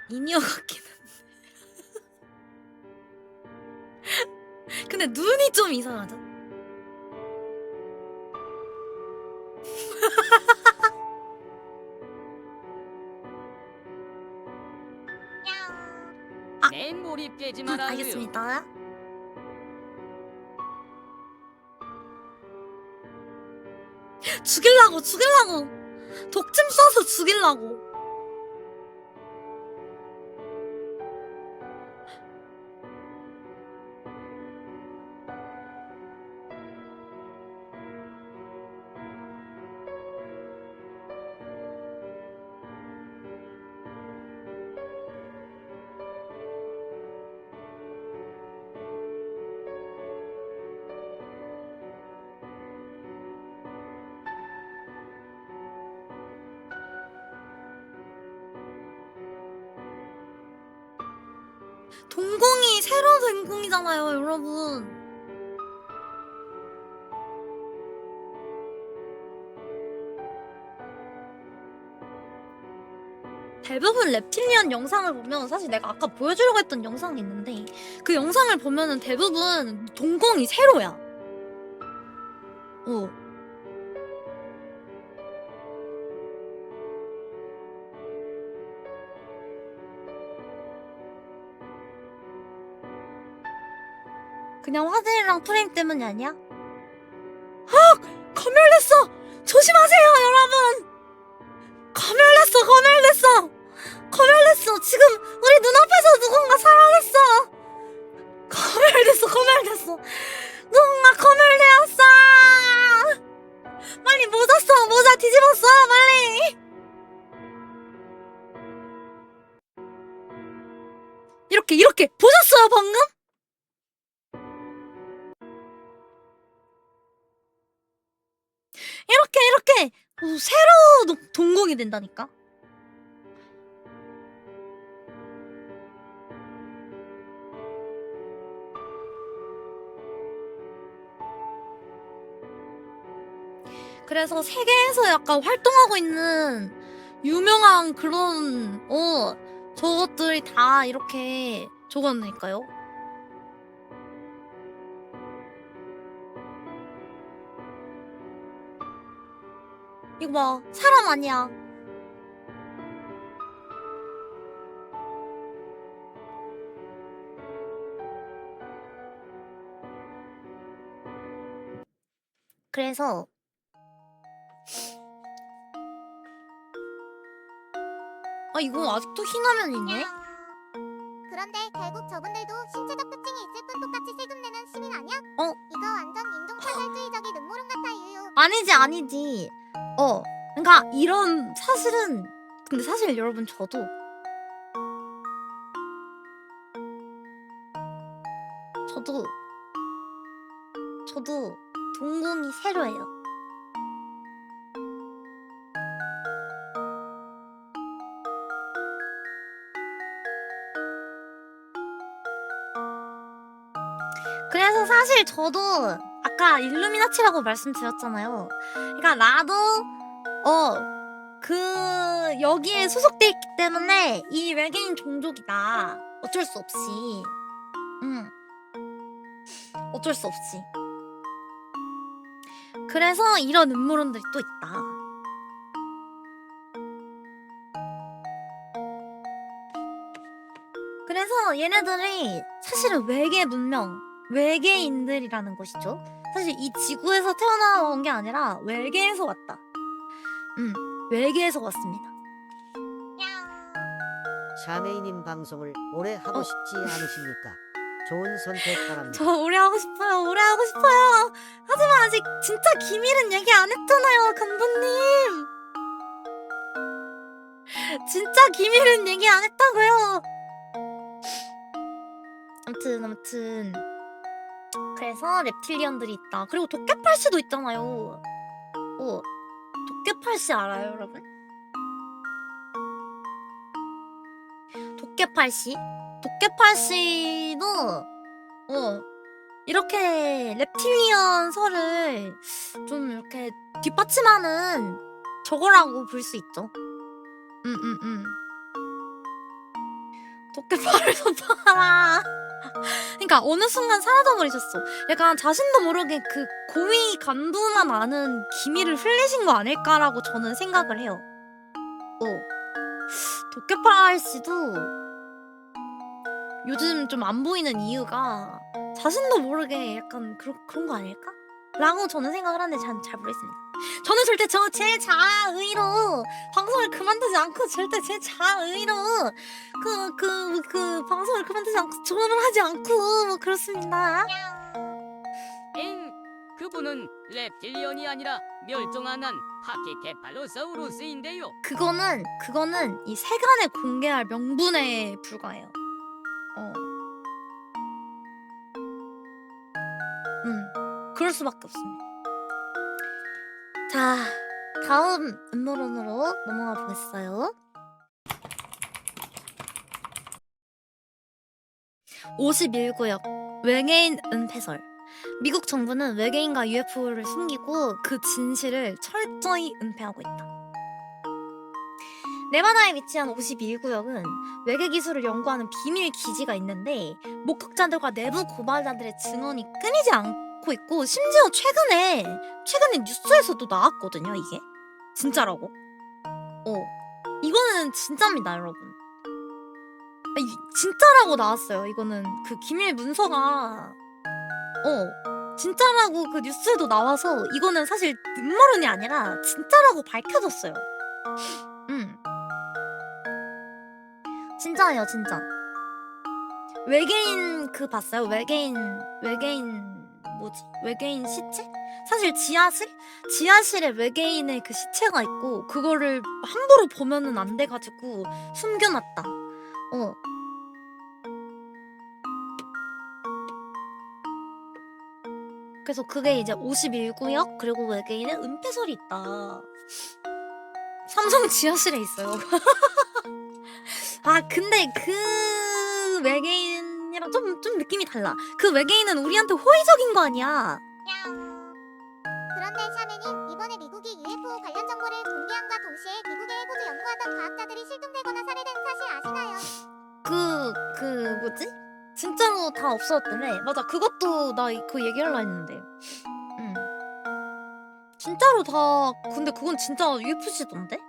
S1: 인이어 같긴 한데. 근데 눈이 좀 이상하죠?
S2: 내 몰입되지 말아요.
S1: 알겠습니다. 죽일라고 독침 쏴서 죽일라고. 동공이 새로 된 공이잖아요, 여러분. 대부분 reptilian 영상을 보면 사실 내가 아까 보여주려고 했던 영상이 있는데 그 영상을 보면은 대부분 동공이 세로야. 어. 그냥 화질이랑 프레임 때문이 아니야? 검열됐어! 조심하세요, 여러분! 검열됐어! 검열됐어! 지금 우리 눈앞에서 누군가 사망했어! 검열됐어! 누군가 검열되었어! 빨리 모자 써! 모자 뒤집어 써! 빨리! 이렇게 보셨어요, 방금? 이렇게 새로 동공이 된다니까? 그래서 세계에서 약간 활동하고 있는 유명한 그런 저것들이 다 이렇게 적었으니까요. 이거 봐, 사람 아니야. 그래서 이거 아직도 흰화면 있네?
S5: 그런데 결국 저분들도 신체적 특징이 있을 뿐 똑같이 세금 내는 시민 아니야?
S1: 어?
S5: 이거 완전 인종차별주의적인 음모론 같아 유유.
S1: 아니지. 그러니까 이런 사실은 근데 사실 여러분 저도 동공이 세로예요. 그래서 사실 저도 아까 일루미나티라고 말씀드렸잖아요. 그러니까 나도 여기에 소속돼 있기 때문에 이 외계인 종족이다. 어쩔 수 없이. 어쩔 수 없이. 그래서 이런 음모론들이 또 있다. 그래서 얘네들이 사실은 외계 문명, 외계인들이라는 것이죠. 사실 이 지구에서 태어나온 게 아니라 외계에서 왔다. 외계에서 왔습니다.
S3: 샤메이님 방송을 오래 하고 싶지 않으십니까? 좋은 선택 바랍니다.
S1: 저 오래 하고 싶어요. 하지만 아직 진짜 기밀은 얘기 안 했잖아요, 간부님. 진짜 기밀은 얘기 안 했다고요. 아무튼 그래서 reptilian들이 있다. 그리고 도깨팔씨도 있잖아요. 도깨팔씨 알아요, 여러분? 도깨팔씨도 이렇게 reptilian 설을 좀 이렇게 뒷받침하는 저거라고 볼 수 있죠. 도깨팔을 섭하라. 그러니까 어느 순간 사라져버리셨어. 약간 자신도 모르게 그 고위 간부만 아는 기밀을 흘리신 거 아닐까라고 저는 생각을 해요. 도깨팔 씨도 요즘 좀 안 보이는 이유가 자신도 모르게 약간 그런 거 아닐까? 라고 저는 생각을 하는데 잘 모르겠습니다. 저는 절대 제 자의로 방송을 그만두지 않고 절대 제 자의로 그 방송을 그만두지 않고 조언을 하지 않고 뭐 그렇습니다.
S2: 엥, 그분은 reptilian이 아니라 멸종한 한 파키케팔로사우루스인데요.
S1: 그거는 이 세간에 공개할 명분에 불과해요. 그럴 수밖에 없습니다. 자, 다음 음모론으로 넘어가 보겠어요. 51구역 외계인 은폐설. 미국 정부는 외계인과 UFO를 숨기고 그 진실을 철저히 은폐하고 있다. 네바다에 위치한 51구역은 외계 기술을 연구하는 비밀 기지가 있는데 목격자들과 내부 고발자들의 증언이 끊이지 않고 있고 심지어 최근에 뉴스에서도 나왔거든요. 이게 진짜라고. 이거는 진짜입니다, 여러분. 진짜라고 나왔어요. 이거는 그 기밀 문서가 진짜라고 그 뉴스에도 나와서 이거는 사실 음모론이 아니라 진짜라고 밝혀졌어요. 진짜예요, 진짜. 외계인 그 봤어요? 외계인 뭐지? 외계인 시체? 사실 지하실에 외계인의 그 시체가 있고 그거를 함부로 보면은 안 돼가지고 숨겨놨다. 그래서 그게 이제 51구역 그리고 외계인의 은폐설이 있다. 삼성 지하실에 있어요. 아 근데 그 외계인이랑 좀 느낌이 달라. 그 외계인은 우리한테 호의적인 거 아니야.
S5: 그런데 샤메님, 이번에 미국이 UFO 관련 정보를 공개함과 동시에 미국의 해고도 연구하던 과학자들이 실종되거나 살해된 사실 아시나요?
S1: 그 뭐지? 진짜로 다 없어졌다며. 맞아, 그것도 나 그 얘기하려 했는데. 진짜로 다. 근데 그건 진짜 UFC던데?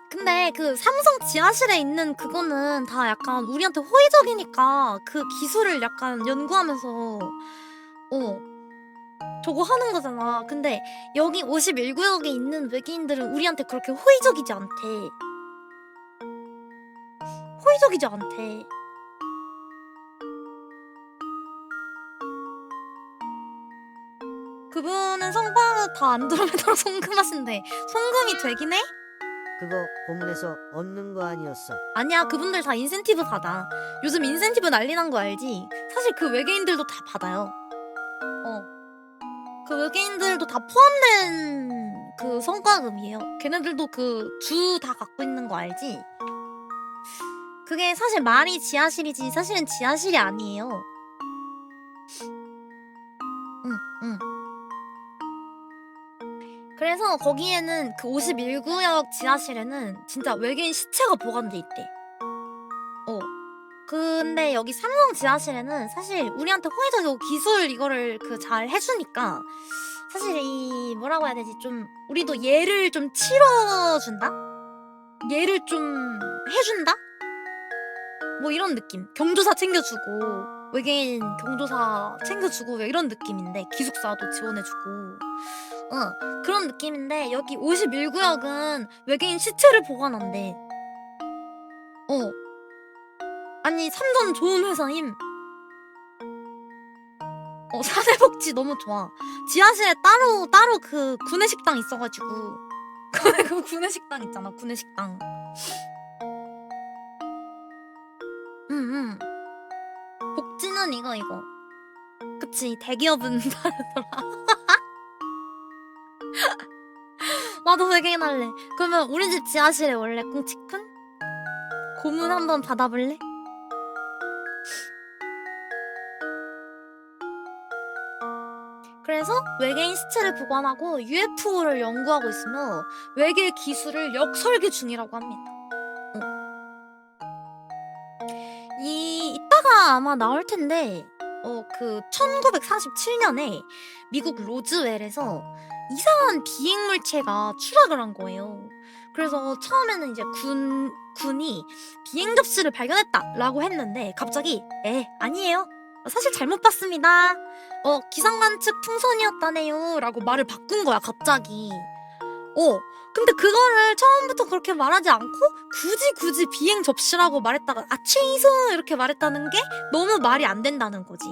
S1: 근데 그 삼성 지하실에 있는 그거는 다 약간 우리한테 호의적이니까 그 기술을 약간 연구하면서 저거 하는 거잖아. 근데 여기 51구역에 있는 외계인들은 우리한테 그렇게 호의적이지 않대. 호의적이지 않대. 그분은 성과가 다 안드로메다로 송금하신대. 송금이 되긴 해?
S3: 그거 고문에서 얻는 거 아니었어?
S1: 아니야, 그분들 다 인센티브 받아. 요즘 인센티브 난리 난 거 알지? 사실 그 외계인들도 다 받아요. 그 외계인들도 다 포함된 그 성과금이에요. 걔네들도 그 주 다 갖고 있는 거 알지? 그게 사실 말이 지하실이지 사실은 지하실이 아니에요. 응. 그래서 거기에는 그 51구역 지하실에는 진짜 외계인 시체가 보관돼 있대. 근데 여기 삼성 지하실에는 사실 우리한테 호의적이고 기술 이거를 그 잘 해주니까 사실 이 뭐라고 해야 되지? 좀 우리도 얘를 좀 치러준다? 얘를 좀 해준다? 뭐 이런 느낌. 경조사 챙겨주고 외계인 경조사 챙겨주고 이런 느낌인데 기숙사도 지원해주고 그런 느낌인데 여기 51구역은 외계인 시체를 보관한대. 아니 삼전 좋은 회사임. 사내복지 너무 좋아. 지하실에 따로 그 구내식당 있어가지고 그 구내식당 있잖아, 구내식당. 복지는 이거. 그치, 대기업은 다르더라. 나도 외계인 할래. 그러면 우리 집 지하실에 원래 꽁치큰? 고문 한번 받아볼래? 그래서 외계인 시체를 보관하고 UFO를 연구하고 있으며 외계 기술을 역설계 중이라고 합니다. 이따가 아마 나올 텐데 그 1947년에 미국 로즈웰에서 이상한 비행 물체가 추락을 한 거예요. 그래서 처음에는 이제 군이 비행 접시를 발견했다라고 했는데 갑자기 아니에요. 사실 잘못 봤습니다. 기상관 측 풍선이었다네요. 라고 말을 바꾼 거야, 갑자기. 근데 그거를 처음부터 그렇게 말하지 않고 굳이 비행 접시라고 말했다가 취소 이렇게 말했다는 게 너무 말이 안 된다는 거지.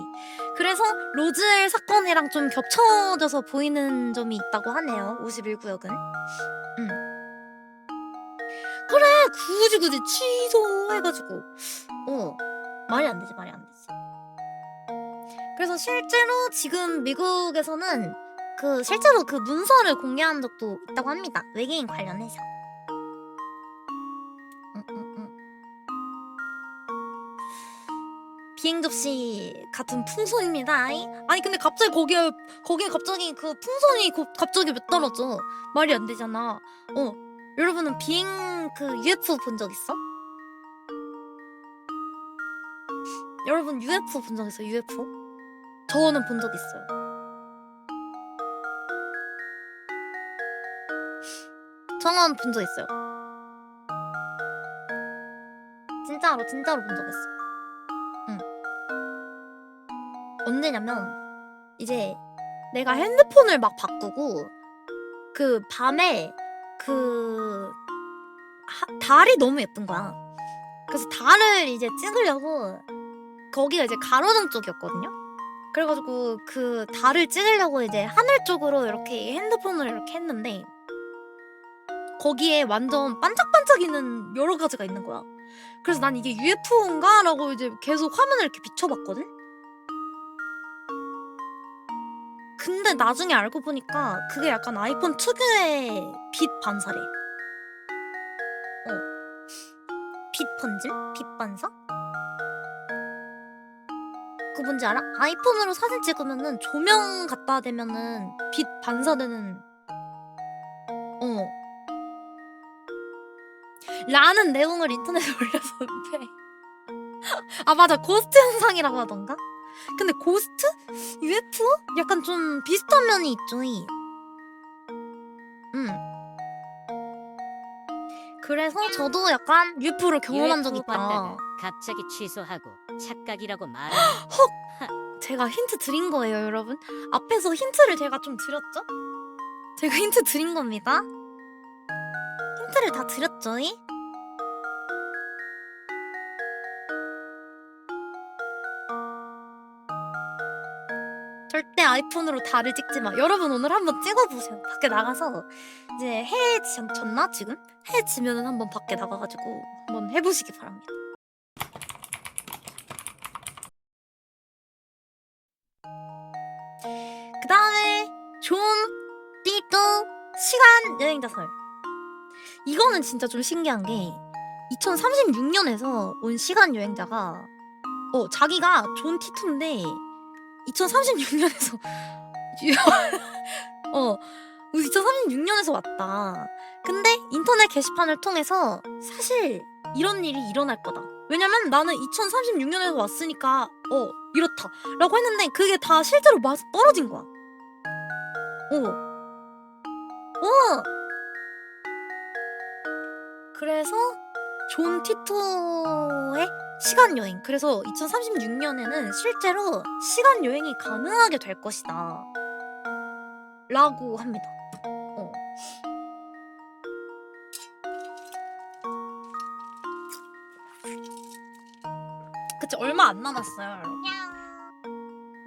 S1: 그래서 로즈웰 사건이랑 좀 겹쳐져서 보이는 점이 있다고 하네요, 51구역은. 그래, 굳이 취소해가지고 말이 안 되지. 그래서 실제로 지금 미국에서는 실제로 그 문서를 공개한 적도 있다고 합니다. 외계인 관련해서. 비행 접시 같은 풍선입니다. 아니 근데 갑자기 거기에 갑자기 그 풍선이 갑자기 왜 떨어져? 말이 안 되잖아. 여러분은 비행 그 UFO 본 적 있어? 여러분 UFO 본 적 있어요? UFO? 저는 본 적 있어요. 저는 본 적 있어요. 진짜로 본 적 있어. 응. 언제냐면 이제 내가 핸드폰을 막 바꾸고 그 밤에 그 달이 너무 예쁜 거야. 그래서 달을 이제 찍으려고 거기가 이제 가로등 쪽이었거든요. 그래가지고 그 달을 찍으려고 이제 하늘 쪽으로 이렇게 핸드폰을 이렇게 했는데 거기에 완전 반짝반짝이는 여러 가지가 있는 거야. 그래서 난 이게 UFO인가? 라고 이제 계속 화면을 이렇게 비춰봤거든? 근데 나중에 알고 보니까 그게 약간 아이폰 특유의 빛 반사래. 빛 번짐? 빛 반사? 그거 뭔지 알아? 아이폰으로 사진 찍으면은 조명 갖다 대면은 빛 반사되는 라는 내용을 인터넷에 올렸었는데 아 맞아 고스트 현상이라고 하던가? 근데 고스트? UFO? 약간 좀 비슷한 면이 있죠. 그래서 저도 약간 UFO를 경험한 적이
S4: UFO 봤다가
S1: 있다.
S4: 갑자기 취소하고 착각이라고 말하.
S1: 제가 힌트 드린 거예요, 여러분. 앞에서 힌트를 제가 좀 드렸죠? 제가 힌트 드린 겁니다. 힌트를 다 드렸죠? 절대 아이폰으로 달을 찍지 마. 여러분 오늘 한번 찍어보세요. 밖에 나가서 이제 해에 졌나 지금? 해 지면은 한번 밖에 나가가지고 한번 해보시기 바랍니다. 그 다음에 존 띠또 시간 여행자설. 이거는 진짜 좀 신기한 게 2036년에서 온 시간 여행자가 자기가 존 티투인데 2036년에서 2036년에서 왔다. 근데 인터넷 게시판을 통해서 사실 이런 일이 일어날 거다. 왜냐면 나는 2036년에서 왔으니까 이렇다 라고 했는데 그게 다 실제로 맞아 떨어진 거야. 그래서 존 티토의 시간 여행. 그래서 2036년에는 실제로 시간 여행이 가능하게 될 것이다. 라고 합니다. 그치, 얼마 안 남았어요, 여러분.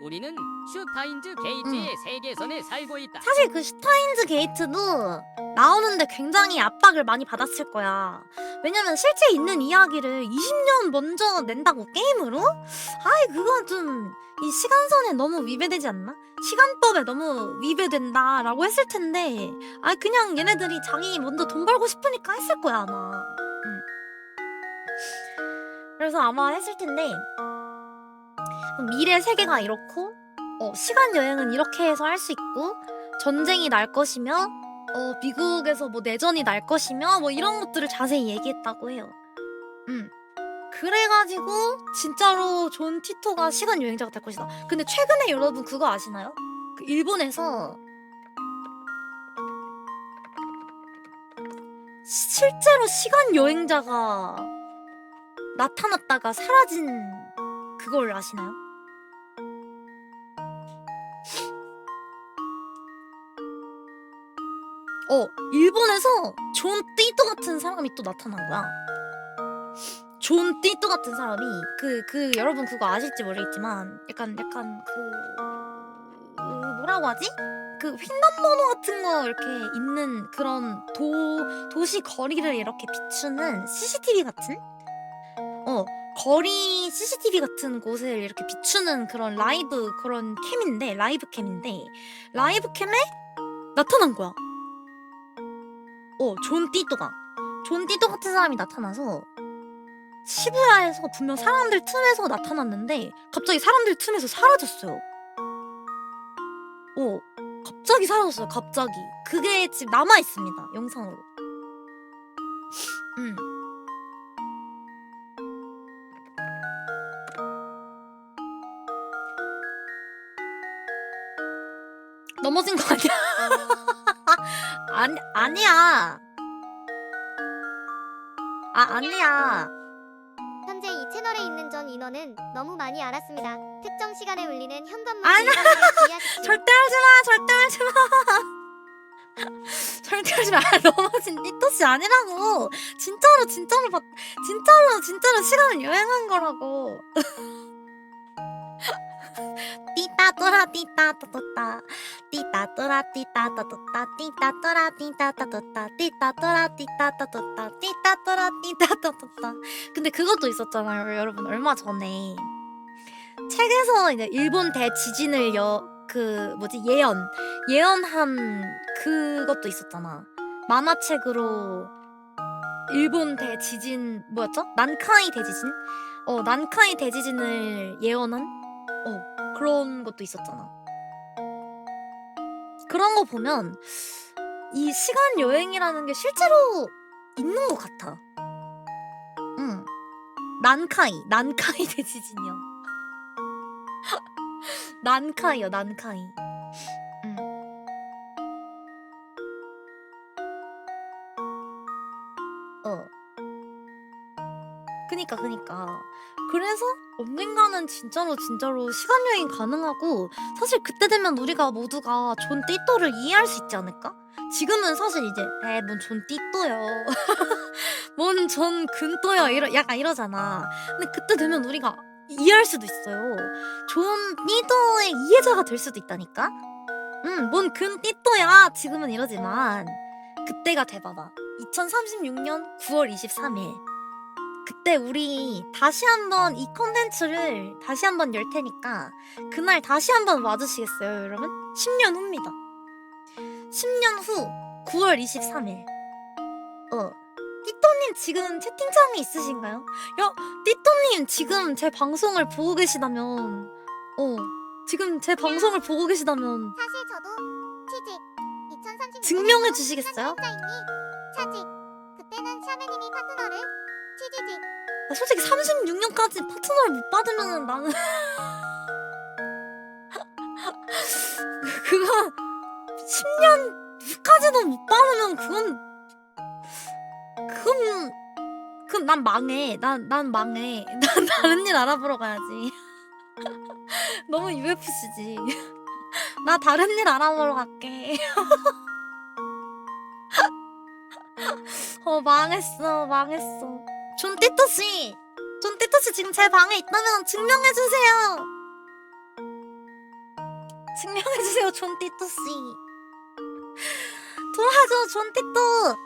S2: 우리는 슈타인즈 게이트의 세계선에 살고 있다.
S1: 사실 그 슈타인즈 게이트도 나오는데 굉장히 압박을 많이 받았을 거야. 왜냐면 실제 있는 이야기를 20년 먼저 낸다고 게임으로? 아이 그건 좀 이 시간선에 너무 위배되지 않나? 시간법에 너무 위배된다라고 했을 텐데 그냥 얘네들이 자기 먼저 돈 벌고 싶으니까 했을 거야 아마. 그래서 아마 했을 텐데 미래 세계가 이렇고 시간 여행은 이렇게 해서 할 수 있고 전쟁이 날 것이며 미국에서 뭐 내전이 날 것이며 뭐 이런 것들을 자세히 얘기했다고 해요. 그래가지고 진짜로 존 티토가 시간 여행자가 될 것이다. 근데 최근에 여러분 그거 아시나요? 그 일본에서 실제로 시간 여행자가 나타났다가 사라진 그걸 아시나요? 일본에서 존 띠또 같은 사람이 또 나타난 거야. 존 띠또 같은 사람이 여러분 그거 아실지 모르겠지만 약간 뭐라고 하지? 그 횡단번호 같은 거 이렇게 있는 그런 도시 거리를 이렇게 비추는 CCTV 같은? 거리 CCTV 같은 곳을 이렇게 비추는 그런 라이브 캠인데 라이브 캠에 나타난 거야. 존 띠또 같은 사람이 나타나서 시부야에서 분명 사람들 틈에서 나타났는데 갑자기 사람들 틈에서 사라졌어요. 갑자기 사라졌어요. 갑자기. 그게 지금 남아 있습니다. 영상으로. 넘어진 거 아니야? 아니야. 아니야.
S5: 현재 이 채널에 있는 전 인원은 너무 많이 알았습니다. 특정 시간에 울리는 현관문
S1: 아니야.
S5: 주의하십시오.
S1: 절대 하지 마. 절대 하지 마. 절대 하지 마. 넘어진 띠또씨 아니라고. 진짜로 시간을 여행한 거라고. 띠따또라 띠따또따 띠따또라 띠따또따 띠따또라 띠따또따 띠따또라 띠따또따 띠따또라 띠따또따. 근데 그것도 있었잖아요, 여러분. 얼마 전에 책에서 이제 일본 대지진을 예언한 그것도 있었잖아. 만화책으로 일본 대지진 뭐였죠? 난카이 대지진? 난카이 대지진을 예언한 그런 것도 있었잖아. 그런 거 보면 이 시간 여행이라는 게 실제로 있는 것 같아. 난카이 대지진이요. 난카이요, 난카이. 그니까. 그래서 언젠가는 진짜로 시간 여행 가능하고, 사실 그때 되면 우리가 모두가 존 띠또를 이해할 수 있지 않을까? 지금은 사실 이제 뭔 존 띠또요. 뭔 존 근또요. 약간 이러잖아. 근데 그때 되면 우리가 이해할 수도 있어요. 존 띠또의 이해자가 될 수도 있다니까? 뭔 근 띠또야. 지금은 이러지만 그때가 돼봐봐. 2036년 9월 23일. 그때 우리 다시 한번 이 컨텐츠를 다시 한번 열 테니까 그날 다시 한번 와주시겠어요, 여러분? 10년 후입니다. 10년 후 9월 23일. 띠또님 지금 채팅창에 있으신가요? 야, 띠또님 지금 제 방송을 보고 계시다면 지금 제 방송을 보고 계시다면
S5: 사실 저도 취직 2036년
S1: 증명해 주시겠어요?
S5: 차직 그때는 샤메님이 파트너를 취지직
S1: 솔직히 36년까지 파트너를 못 받으면 나는 그건 10년 후까지도 못 받으면 그건 난 망해. 난 망해. 난 다른 일 알아보러 가야지. 너무 UFC지. 나 다른 일 알아보러 갈게. 망했어. 존 띠또씨 지금 제 방에 있다면 증명해주세요. 증명해주세요, 존 띠또씨. 도와줘, 존 띠또.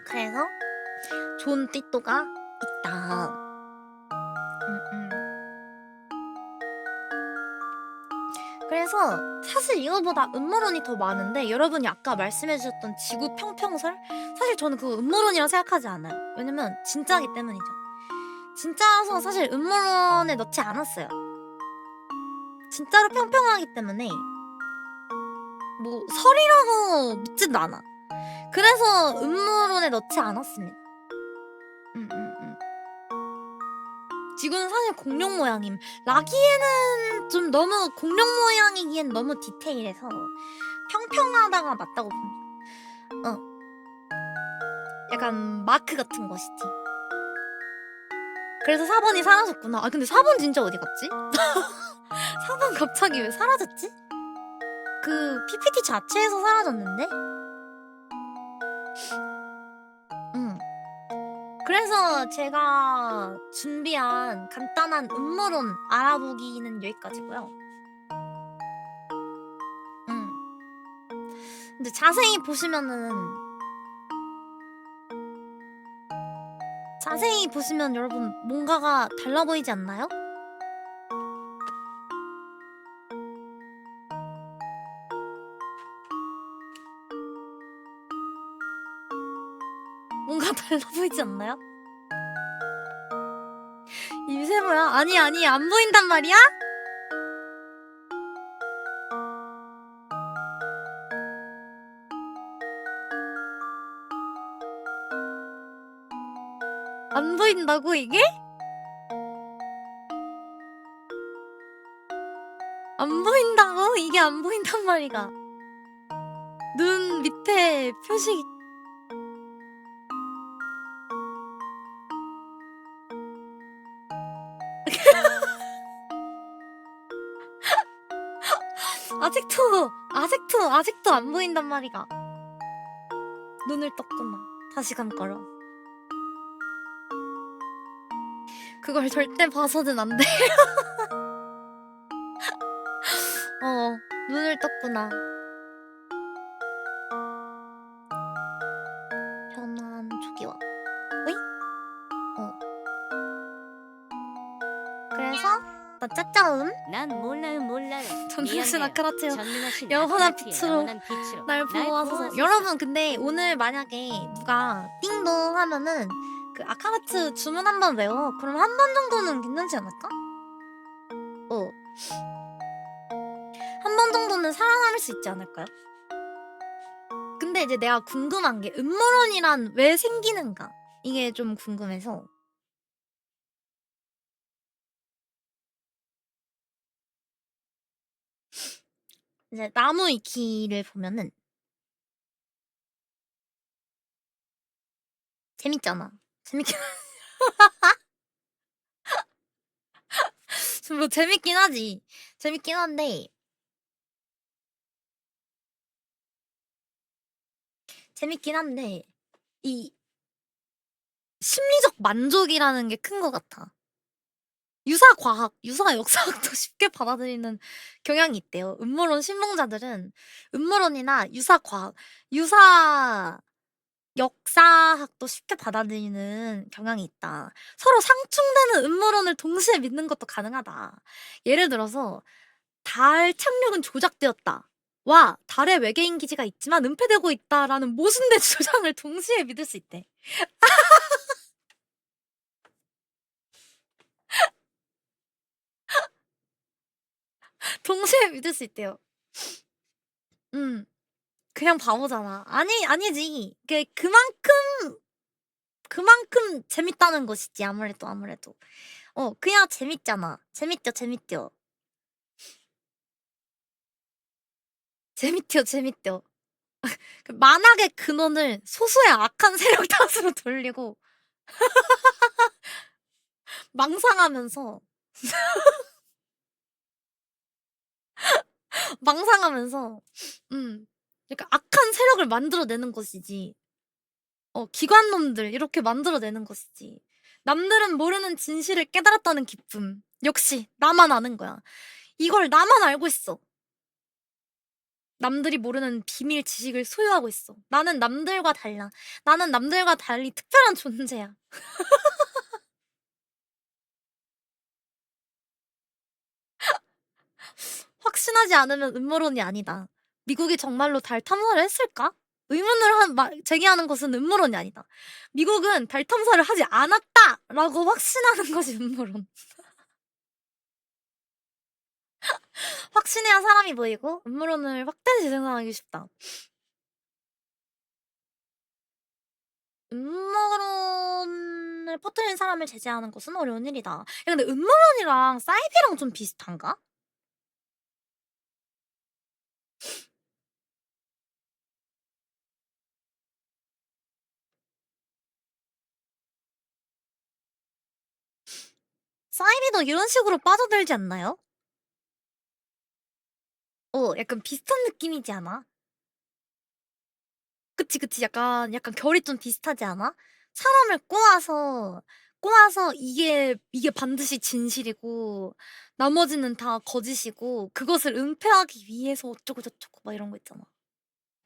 S1: 그래서 존 띠또가 있다. 그래서 사실 이거보다 음모론이 더 많은데, 여러분이 아까 말씀해주셨던 지구 평평설? 사실 저는 그거 음모론이라 생각하지 않아요. 왜냐면 진짜기 때문이죠. 진짜라서 사실 음모론에 넣지 않았어요. 진짜로 평평하기 때문에 뭐 설이라고 믿지도 않아. 그래서 음모론에 넣지 않았습니다. 지구는 사실 공룡 모양임. 라기에는 좀 너무 공룡 모양이기엔 너무 디테일해서 평평하다가 맞다고 봅니다. 약간 마크 같은 것이지. 그래서 4번이 사라졌구나. 근데 4번 진짜 어디 갔지? 4번 갑자기 왜 사라졌지? 그 PPT 자체에서 사라졌는데? 그래서 제가 준비한 간단한 음모론 알아보기는 여기까지고요. 근데 자세히 보시면 여러분 뭔가가 달라 보이지 않나요? 뭔가 달라 보이지 않나요? 임세모야? 아니 안 보인단 말이야? 안 보인다고 이게? 안 보인다고? 이게 안 보인단 말이가. 눈 밑에 표식. 아직도 안 보인단 말이가. 눈을 떴구나. 다시 감거라. 그걸 절대 봐서는 안 돼. 눈을 떴구나. 변환 초기화. 어이? 그래서 나 짜짜음
S4: 난 몰라요.
S1: 전능신
S4: 미안해요.
S1: 아크라테오
S4: 전능하신
S1: 영원한
S4: 아크라티의
S1: 빛으로
S4: 영원한 빛으로
S1: 날 보호하소서. 여러분 근데 오늘 만약에 누가 띵동 하면은 그 아카마츠 주문 한번 외워. 그럼 한 번 정도는 괜찮지 않을까? 한 번 정도는 살아남을 수 있지 않을까요? 근데 이제 내가 궁금한 게 음모론이란 왜 생기는가? 이게 좀 궁금해서. 이제 나무 위키를 보면은 재밌잖아. 재밌긴 뭐 재밌긴 하지. 재밌긴 한데 이 심리적 만족이라는 게 큰 것 같아. 유사 과학, 유사 역사학도 쉽게 받아들이는 경향이 있대요. 음모론 신봉자들은 음모론이나 유사 과학, 유사 역사학도 쉽게 받아들이는 경향이 있다. 서로 상충되는 음모론을 동시에 믿는 것도 가능하다. 예를 들어서 달 착륙은 조작되었다. 와, 달에 외계인 기지가 있지만 은폐되고 있다라는 모순된 주장을 동시에 믿을 수 있대. 동시에 믿을 수 있대요. 그냥 바보잖아. 아니지. 그만큼 재밌다는 것이지, 아무래도. 그냥 재밌잖아. 재밌죠. 재밌죠. 그 만악의 근원을 소수의 악한 세력 탓으로 돌리고, 망상하면서, 그러니까 악한 세력을 만들어내는 것이지. 기관놈들, 이렇게 만들어내는 것이지. 남들은 모르는 진실을 깨달았다는 기쁨. 역시, 나만 아는 거야. 이걸 나만 알고 있어. 남들이 모르는 비밀 지식을 소유하고 있어. 나는 남들과 달라. 나는 남들과 달리 특별한 존재야. 확신하지 않으면 음모론이 아니다. 미국이 정말로 달 탐사를 했을까? 의문을 제기하는 것은 음모론이 아니다. 미국은 달 탐사를 하지 않았다라고 확신하는 것이 음모론. 확신해야 사람이 보이고 음모론을 확대 재생산하기 쉽다. 음모론을 퍼뜨린 사람을 제재하는 것은 어려운 일이다. 야, 근데 음모론이랑 사이비랑 좀 비슷한가? 사이비도 이런 식으로 빠져들지 않나요? 약간 비슷한 느낌이지 않아? 그치. 약간 결이 좀 비슷하지 않아? 사람을 꼬아서 이게 반드시 진실이고, 나머지는 다 거짓이고, 그것을 은폐하기 위해서 어쩌고저쩌고 막 이런 거 있잖아.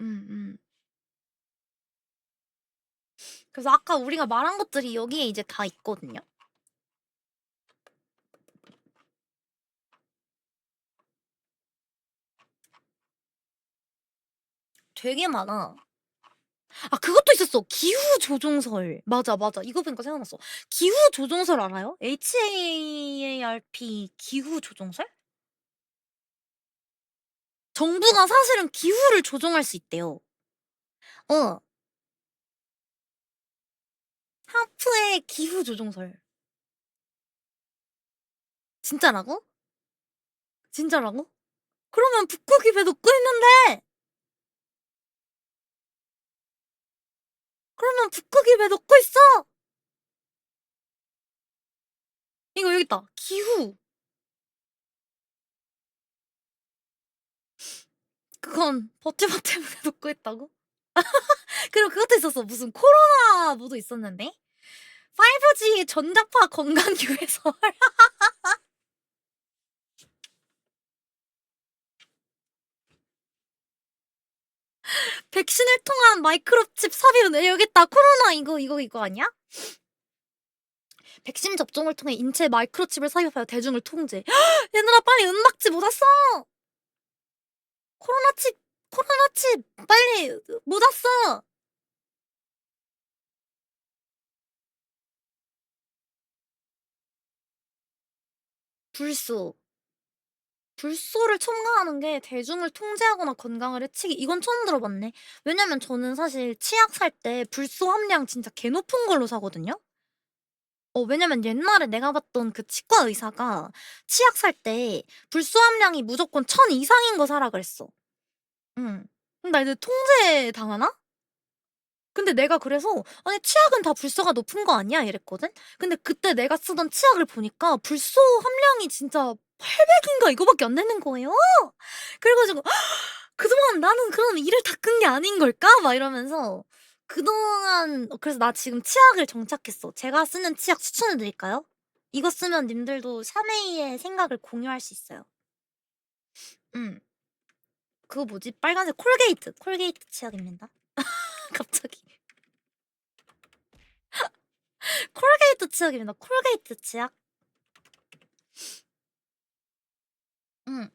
S1: 음. 그래서 아까 우리가 말한 것들이 여기에 이제 다 있거든요. 되게 많아. 아 그것도 있었어. 기후 조종설. 맞아, 맞아. 이거 보니까 생각났어. 기후 조종설 알아요? HAARP 기후 조종설? 정부가 사실은 기후를 조종할 수 있대요. 어. 하프의 기후 조종설. 진짜라고? 진짜라고? 그러면 북극이 왜 녹고 있는데? 그러면 북극이 왜 녹고 있어? 이거 여기 있다. 기후. 그건 버티버 때문에 녹고 있다고? 그리고 그것도 있었어. 무슨 코로나 뭐도 있었는데? 5G 전자파 건강 유해설. 백신을 통한 마이크로칩 삽입. 여기 있다. 코로나 이거 아니야? 백신 접종을 통해 인체에 마이크로칩을 삽입하여 대중을 통제. 얘들아 빨리 은박지 못 왔어. 코로나칩 빨리 못 왔어. 불소. 불소를 첨가하는 게 대중을 통제하거나 건강을 해치기. 이건 처음 들어봤네. 왜냐면 저는 사실 치약 살 때 불소 함량 진짜 개 높은 걸로 사거든요. 왜냐면 옛날에 내가 봤던 그 치과 의사가 치약 살 때 불소 함량이 무조건 1000 이상인 거 사라 그랬어. 응. 그럼 나 이제 통제 당하나? 근데 내가 그래서 아니 치약은 다 불소가 높은 거 아니야? 이랬거든? 근데 그때 내가 쓰던 치약을 보니까 불소 함량이 진짜 800인가 이거밖에 안 되는 거예요. 그래가지고 그동안 나는 그럼 이를 닦은 게 아닌 걸까? 막 이러면서 그동안 그래서 나 지금 치약을 정착했어. 제가 쓰는 치약 추천해 드릴까요? 이거 쓰면 님들도 샤메이의 생각을 공유할 수 있어요. 그거 뭐지? 빨간색 콜게이트 치약입니다. 갑자기. 콜게이트 치약입니다. 콜게이트 치약. 응.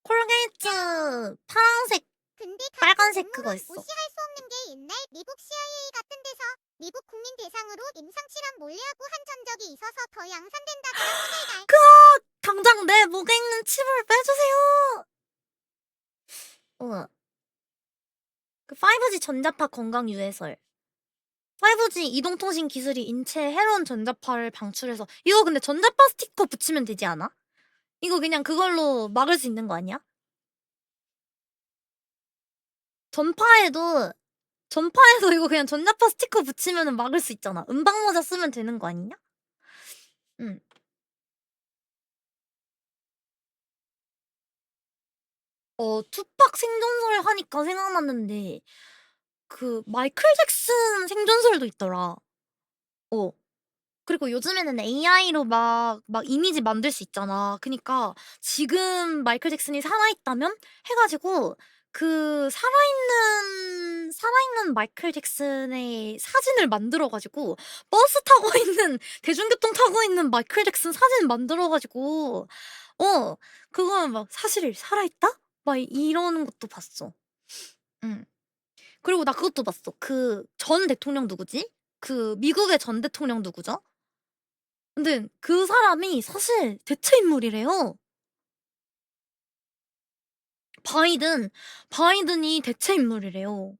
S1: 콜게이트 파란색,
S5: 근데
S1: 빨간색 그거 있어.
S5: 무시할 수 없는 게 옛날 미국 CIA 같은 데서 미국 국민 대상으로 임상실험 몰래하고 한 전적이 있어서 더 양산된다더라.
S1: 당장 내 목에 있는 칩을 빼주세요. 그 5G 전자파 건강 유해설. 5G 이동통신 기술이 인체에 해로운 전자파를 방출해서 이거 근데 전자파 스티커 붙이면 되지 않아? 이거 그냥 그걸로 막을 수 있는 거 아니야? 전파에도 이거 그냥 전자파 스티커 붙이면 막을 수 있잖아. 음방모자 쓰면 되는 거 아니냐? 응. 투팍 생존설 하니까 생각났는데 그 마이클 잭슨 생존설도 있더라. 그리고 요즘에는 AI로 막 이미지 만들 수 있잖아. 그니까 지금 마이클 잭슨이 살아있다면 해가지고 그 살아있는 마이클 잭슨의 사진을 만들어가지고 버스 타고 있는, 대중교통 타고 있는 마이클 잭슨 사진 만들어가지고, 그거는 막 사실 살아있다? 막 이러는 것도 봤어. 응. 그리고 나 그것도 봤어. 그 전 대통령 누구지? 그 미국의 전 대통령 누구죠? 근데 그 사람이 사실 대체 인물이래요. 바이든이 대체 인물이래요.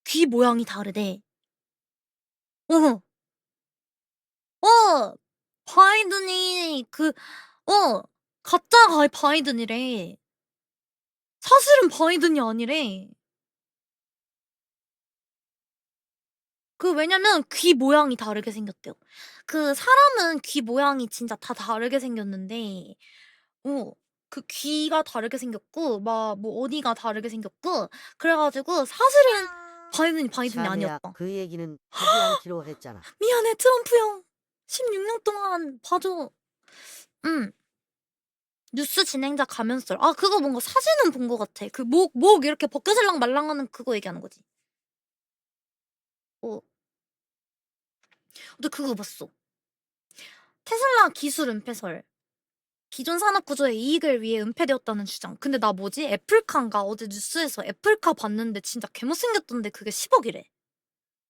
S1: 귀 모양이 다르대. 어, 어, 바이든이 가짜 바이든이래. 사실은 바이든이 아니래. 왜냐면 귀 모양이 다르게 생겼대요. 그 사람은 귀 모양이 진짜 다 다르게 생겼는데, 어, 그 귀가 다르게 생겼고, 막 뭐 어디가 다르게 생겼고, 그래가지고 사실은 바이든이
S3: 샤메야
S1: 아니었다.
S3: 그 얘기는 하지 않기로 했잖아.
S1: 미안해 트럼프 형. 16년 동안 봐줘. 응. 뉴스 진행자 가면설. 아 그거 뭔가 사진은 본 것 같아. 그 목 이렇게 벗겨질랑 말랑하는 그거 얘기하는 거지. 어. 근데 그거 봤어. 테슬라 기술 은폐설. 기존 산업 구조의 이익을 위해 은폐되었다는 주장. 근데 나 뭐지? 애플카인가? 어제 뉴스에서 애플카 봤는데 진짜 개못생겼던데 그게 10억이래.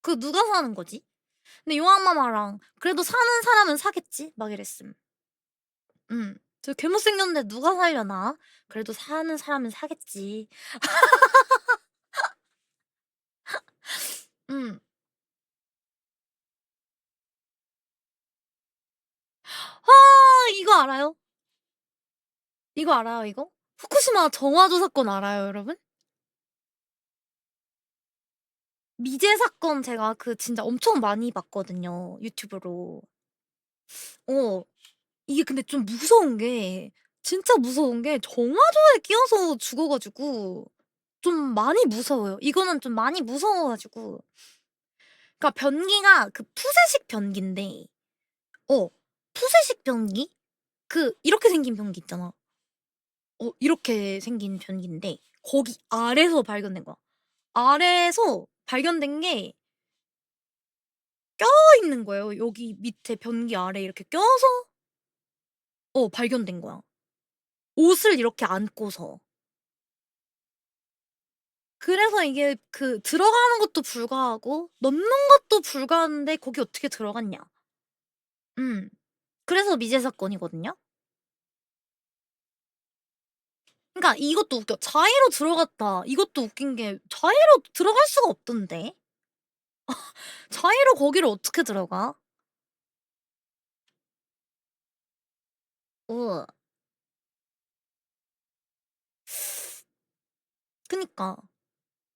S1: 그거 누가 사는 거지? 근데 용왕마마랑 그래도 사는 사람은 사겠지? 막 이랬음. 저 개못생겼는데 누가 살려나? 그래도 사는 사람은 사겠지. 음. 이거 알아요? 이거 알아요, 이거? 후쿠시마 정화조 사건 알아요, 여러분? 미제 사건 제가 그 진짜 엄청 많이 봤거든요, 유튜브로. 이게 근데 좀 무서운 게, 진짜 무서운 게 정화조에 끼어서 죽어가지고 좀 많이 무서워요. 이거는 좀 많이 무서워가지고. 그러니까 변기가 그 푸세식 변기인데, 푸세식 변기? 이렇게 생긴 변기 있잖아. 이렇게 생긴 변기인데, 거기 아래서 발견된 거야. 아래에서 발견된 게 껴있는 거예요. 여기 밑에 변기 아래 이렇게 껴서, 발견된 거야. 옷을 이렇게 안고서. 그래서 이게 들어가는 것도 불가하고, 넣는 것도 불가한데, 거기 어떻게 들어갔냐. 그래서 미제 사건이거든요. 그러니까 이것도 웃겨. 자의로 들어갔다. 이것도 웃긴 게 자의로 들어갈 수가 없던데. 자의로 거기를 어떻게 들어가? 어. 그니까.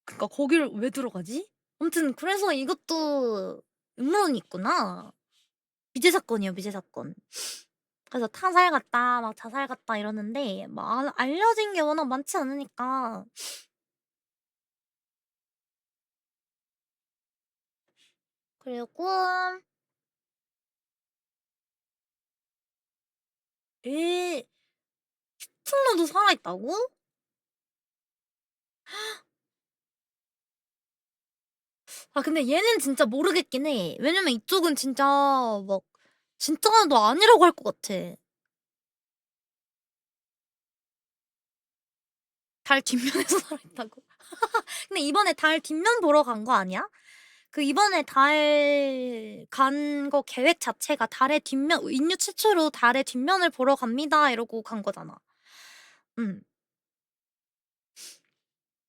S1: 그니까 거기를 왜 들어가지? 아무튼 그래서 이것도 음모론이 있구나. 미제 사건이에요, 미제 사건. 그래서 타살 같다, 막 자살 같다 이러는데 막 알려진 게 워낙 많지 않으니까. 그리고 히틀러도 살아있다고? 근데 얘는 진짜 모르겠긴 해. 왜냐면 이쪽은 진짜 막 진짜도 아니라고 할 것 같아. 달 뒷면에서 살아있다고. 근데 이번에 달 뒷면 보러 간 거 아니야? 이번에 달 간 거 계획 자체가 달의 뒷면, 인류 최초로 달의 뒷면을 보러 갑니다. 이러고 간 거잖아.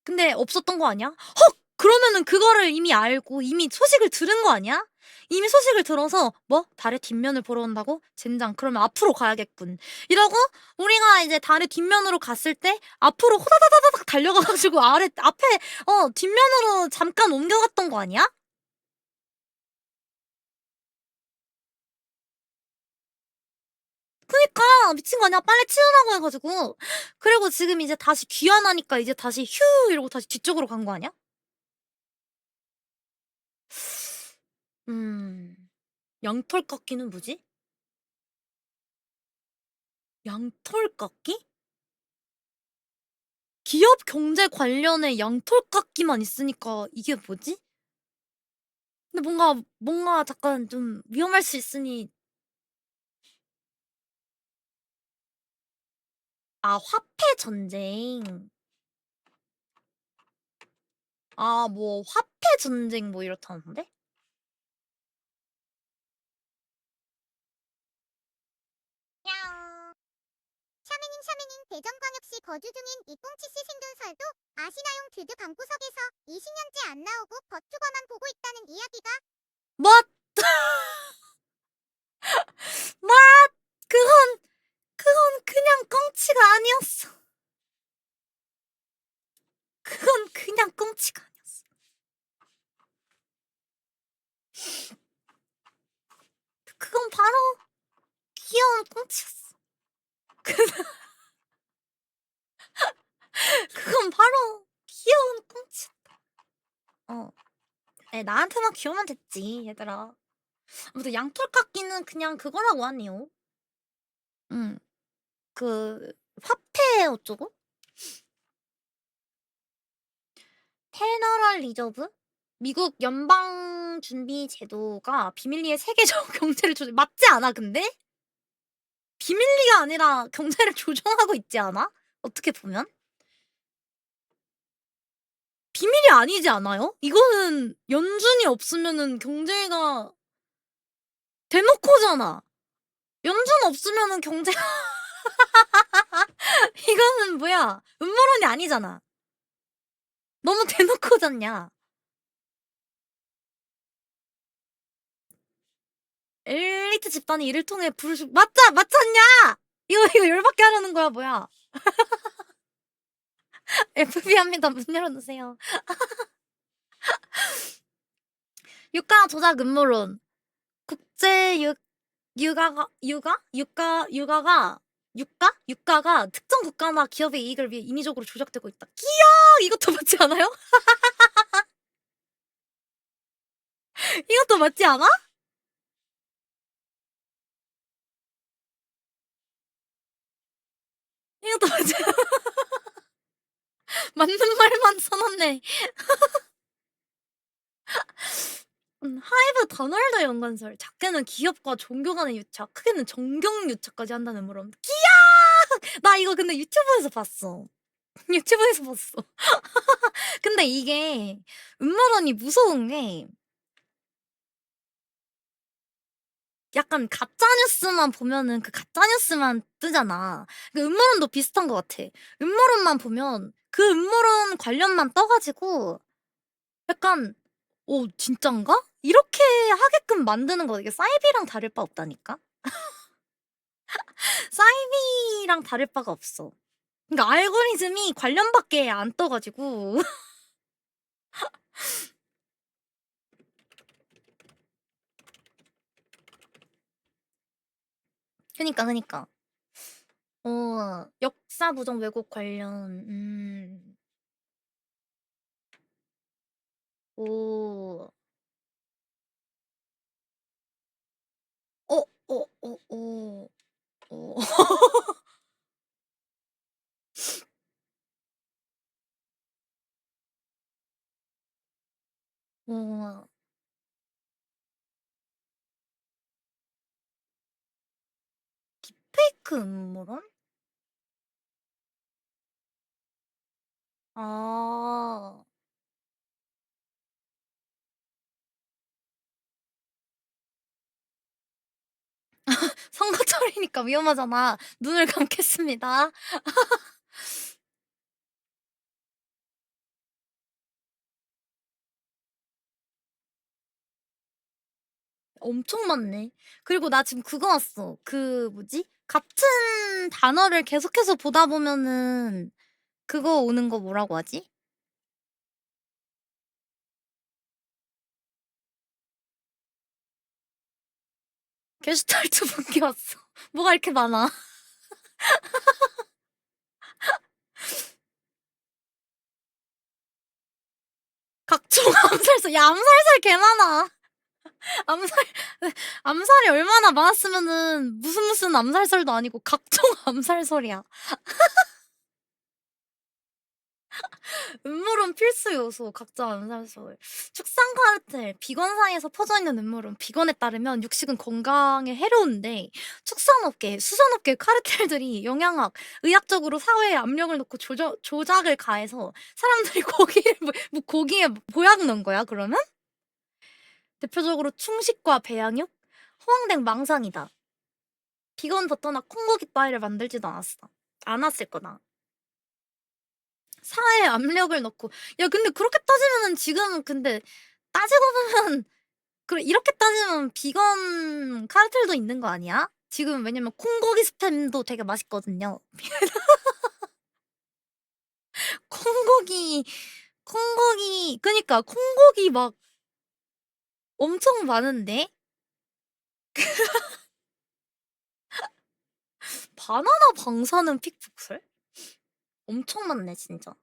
S1: 근데 없었던 거 아니야? 헉! 그러면은 그거를 이미 알고 이미 소식을 들은 거 아니야? 이미 소식을 들어서 뭐? 달의 뒷면을 보러 온다고? 젠장. 그러면 앞으로 가야겠군. 이러고 우리가 이제 달의 뒷면으로 갔을 때 앞으로 호다다다닥 달려가가지고 앞에 뒷면으로 잠깐 옮겨갔던 거 아니야? 그니까 미친 거 아니야? 빨리 치우라고 해가지고. 그리고 지금 이제 다시 귀환하니까 이제 다시 휴 이러고 다시 뒤쪽으로 간 거 아니야? 양털 깎기는 뭐지? 양털 깎기? 기업 경제 관련해 양털 깎기만 있으니까 이게 뭐지? 근데 뭔가 잠깐 좀 위험할 수 있으니. 화폐 전쟁. 뭐 화폐 전쟁 뭐 이렇다는데?
S5: 샤메닝 대전광역시 거주 중인 이꽁치씨 생존설도 아시나용 드드 방구석에서 20년째 안 나오고 버튜버만 보고 있다는 이야기가
S1: 뭐? 뭐? 그건 그냥 꽁치가 아니었어. 그건 그냥 꽁치가 아니었어. 그건 바로 귀여운 꽁치였어. 그건 바로 귀여운 꽁치였다. 나한테만 귀여우면 됐지, 얘들아. 아무튼 양털 깎기는 그냥 그거라고 하네요. 화폐 어쩌고? 페더럴 리저브? 미국 연방 준비 제도가 비밀리에 세계적 경제를 조절 맞지 않아 근데? 비밀리가 아니라 경제를 조종하고 있지 않아? 어떻게 보면? 비밀이 아니지 않아요? 이거는 연준이 없으면은 경제가 대놓고잖아. 연준 없으면은 경제가 이거는 뭐야? 음모론이 아니잖아. 너무 대놓고잖냐. 엘리트 집단이 이를 통해 맞잖냐? 이거 열받게 하려는 거야 뭐야? FBI입니다. 문 열어주세요. 유가 조작 음모론. 국제 유가가 특정 국가나 기업의 이익을 위해 인위적으로 조작되고 있다. 끼야! 이것도 맞지 않아요? 이것도 맞지 않아? 이것도 맞지 않아? 맞는 말만 써놨네. 하이브 더널드 연관설. 작게는 기업과 종교 간의 유착, 크게는 정경 유착까지 한다는 물음. 끼야! 나 이거 근데 유튜브에서 봤어. 유튜브에서 봤어. 근데 이게 음모론이 무서운 게 약간 가짜 뉴스만 보면은 그 가짜 뉴스만 뜨잖아. 그 음모론도 비슷한 것 같아. 음모론만 보면 그 음모론 관련만 떠가지고 약간 진짠가? 이렇게 하게끔 만드는 거 이게 사이비랑 다를 바 없다니까? 사이비랑 다를 바가 없어. 그러니까 알고리즘이 관련밖에 안 떠가지고 그니까 역사 부정 왜곡 관련 오 어. 어. 딥페이크 음모론? 아. 선거철이니까 위험하잖아. 눈을 감겠습니다. 엄청 많네. 그리고 나 지금 그거 왔어. 그 뭐지? 같은 단어를 계속해서 보다 보면은 그거 오는 거 뭐라고 하지? 게슈탈트 분기 왔어. 뭐가 이렇게 많아? 각종 암살설. 야, 암살설 개 많아. 암살 암살이 얼마나 많았으면은 무슨 암살설도 아니고 각종 암살설이야. 음모론 필수 요소 각종 암살설. 축산 카르텔. 비건사이에서 퍼져 있는 음모론. 비건에 따르면 육식은 건강에 해로운데 축산업계, 수산업계 카르텔들이 영양학, 의학적으로 사회에 압력을 넣고 조작을 가해서 사람들이 고기에 보약 넣은 거야 그러면? 대표적으로 충식과 배양육, 호황된 망상이다. 비건 버터나 콩고기 바위를 만들지도 않았을 거다. 사회에 압력을 넣고. 야, 근데 그렇게 따지면은 지금 근데 따지고 보면 그래 이렇게 따지면 비건 카르텔도 있는 거 아니야? 지금 왜냐면 콩고기 스팸도 되게 맛있거든요. 콩고기 그니까 콩고기 막 엄청 많은데? 바나나 방사능 픽북설? 엄청 많네 진짜.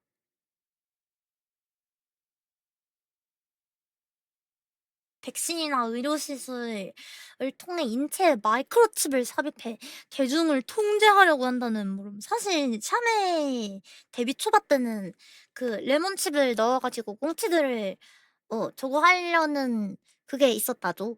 S1: 백신이나 의료시술을 통해 인체에 마이크로칩을 삽입해 대중을 통제하려고 한다는 물음. 사실 샤메 데뷔 초반 때는 그 레몬칩을 넣어가지고 꽁치들을 저거 하려는 그게 있었다죠.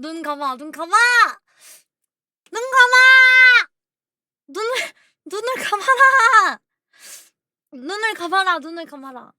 S1: 눈 감아, 눈 감아! 눈 감아! 눈을 감아라! 눈을 감아라, 눈을 감아라.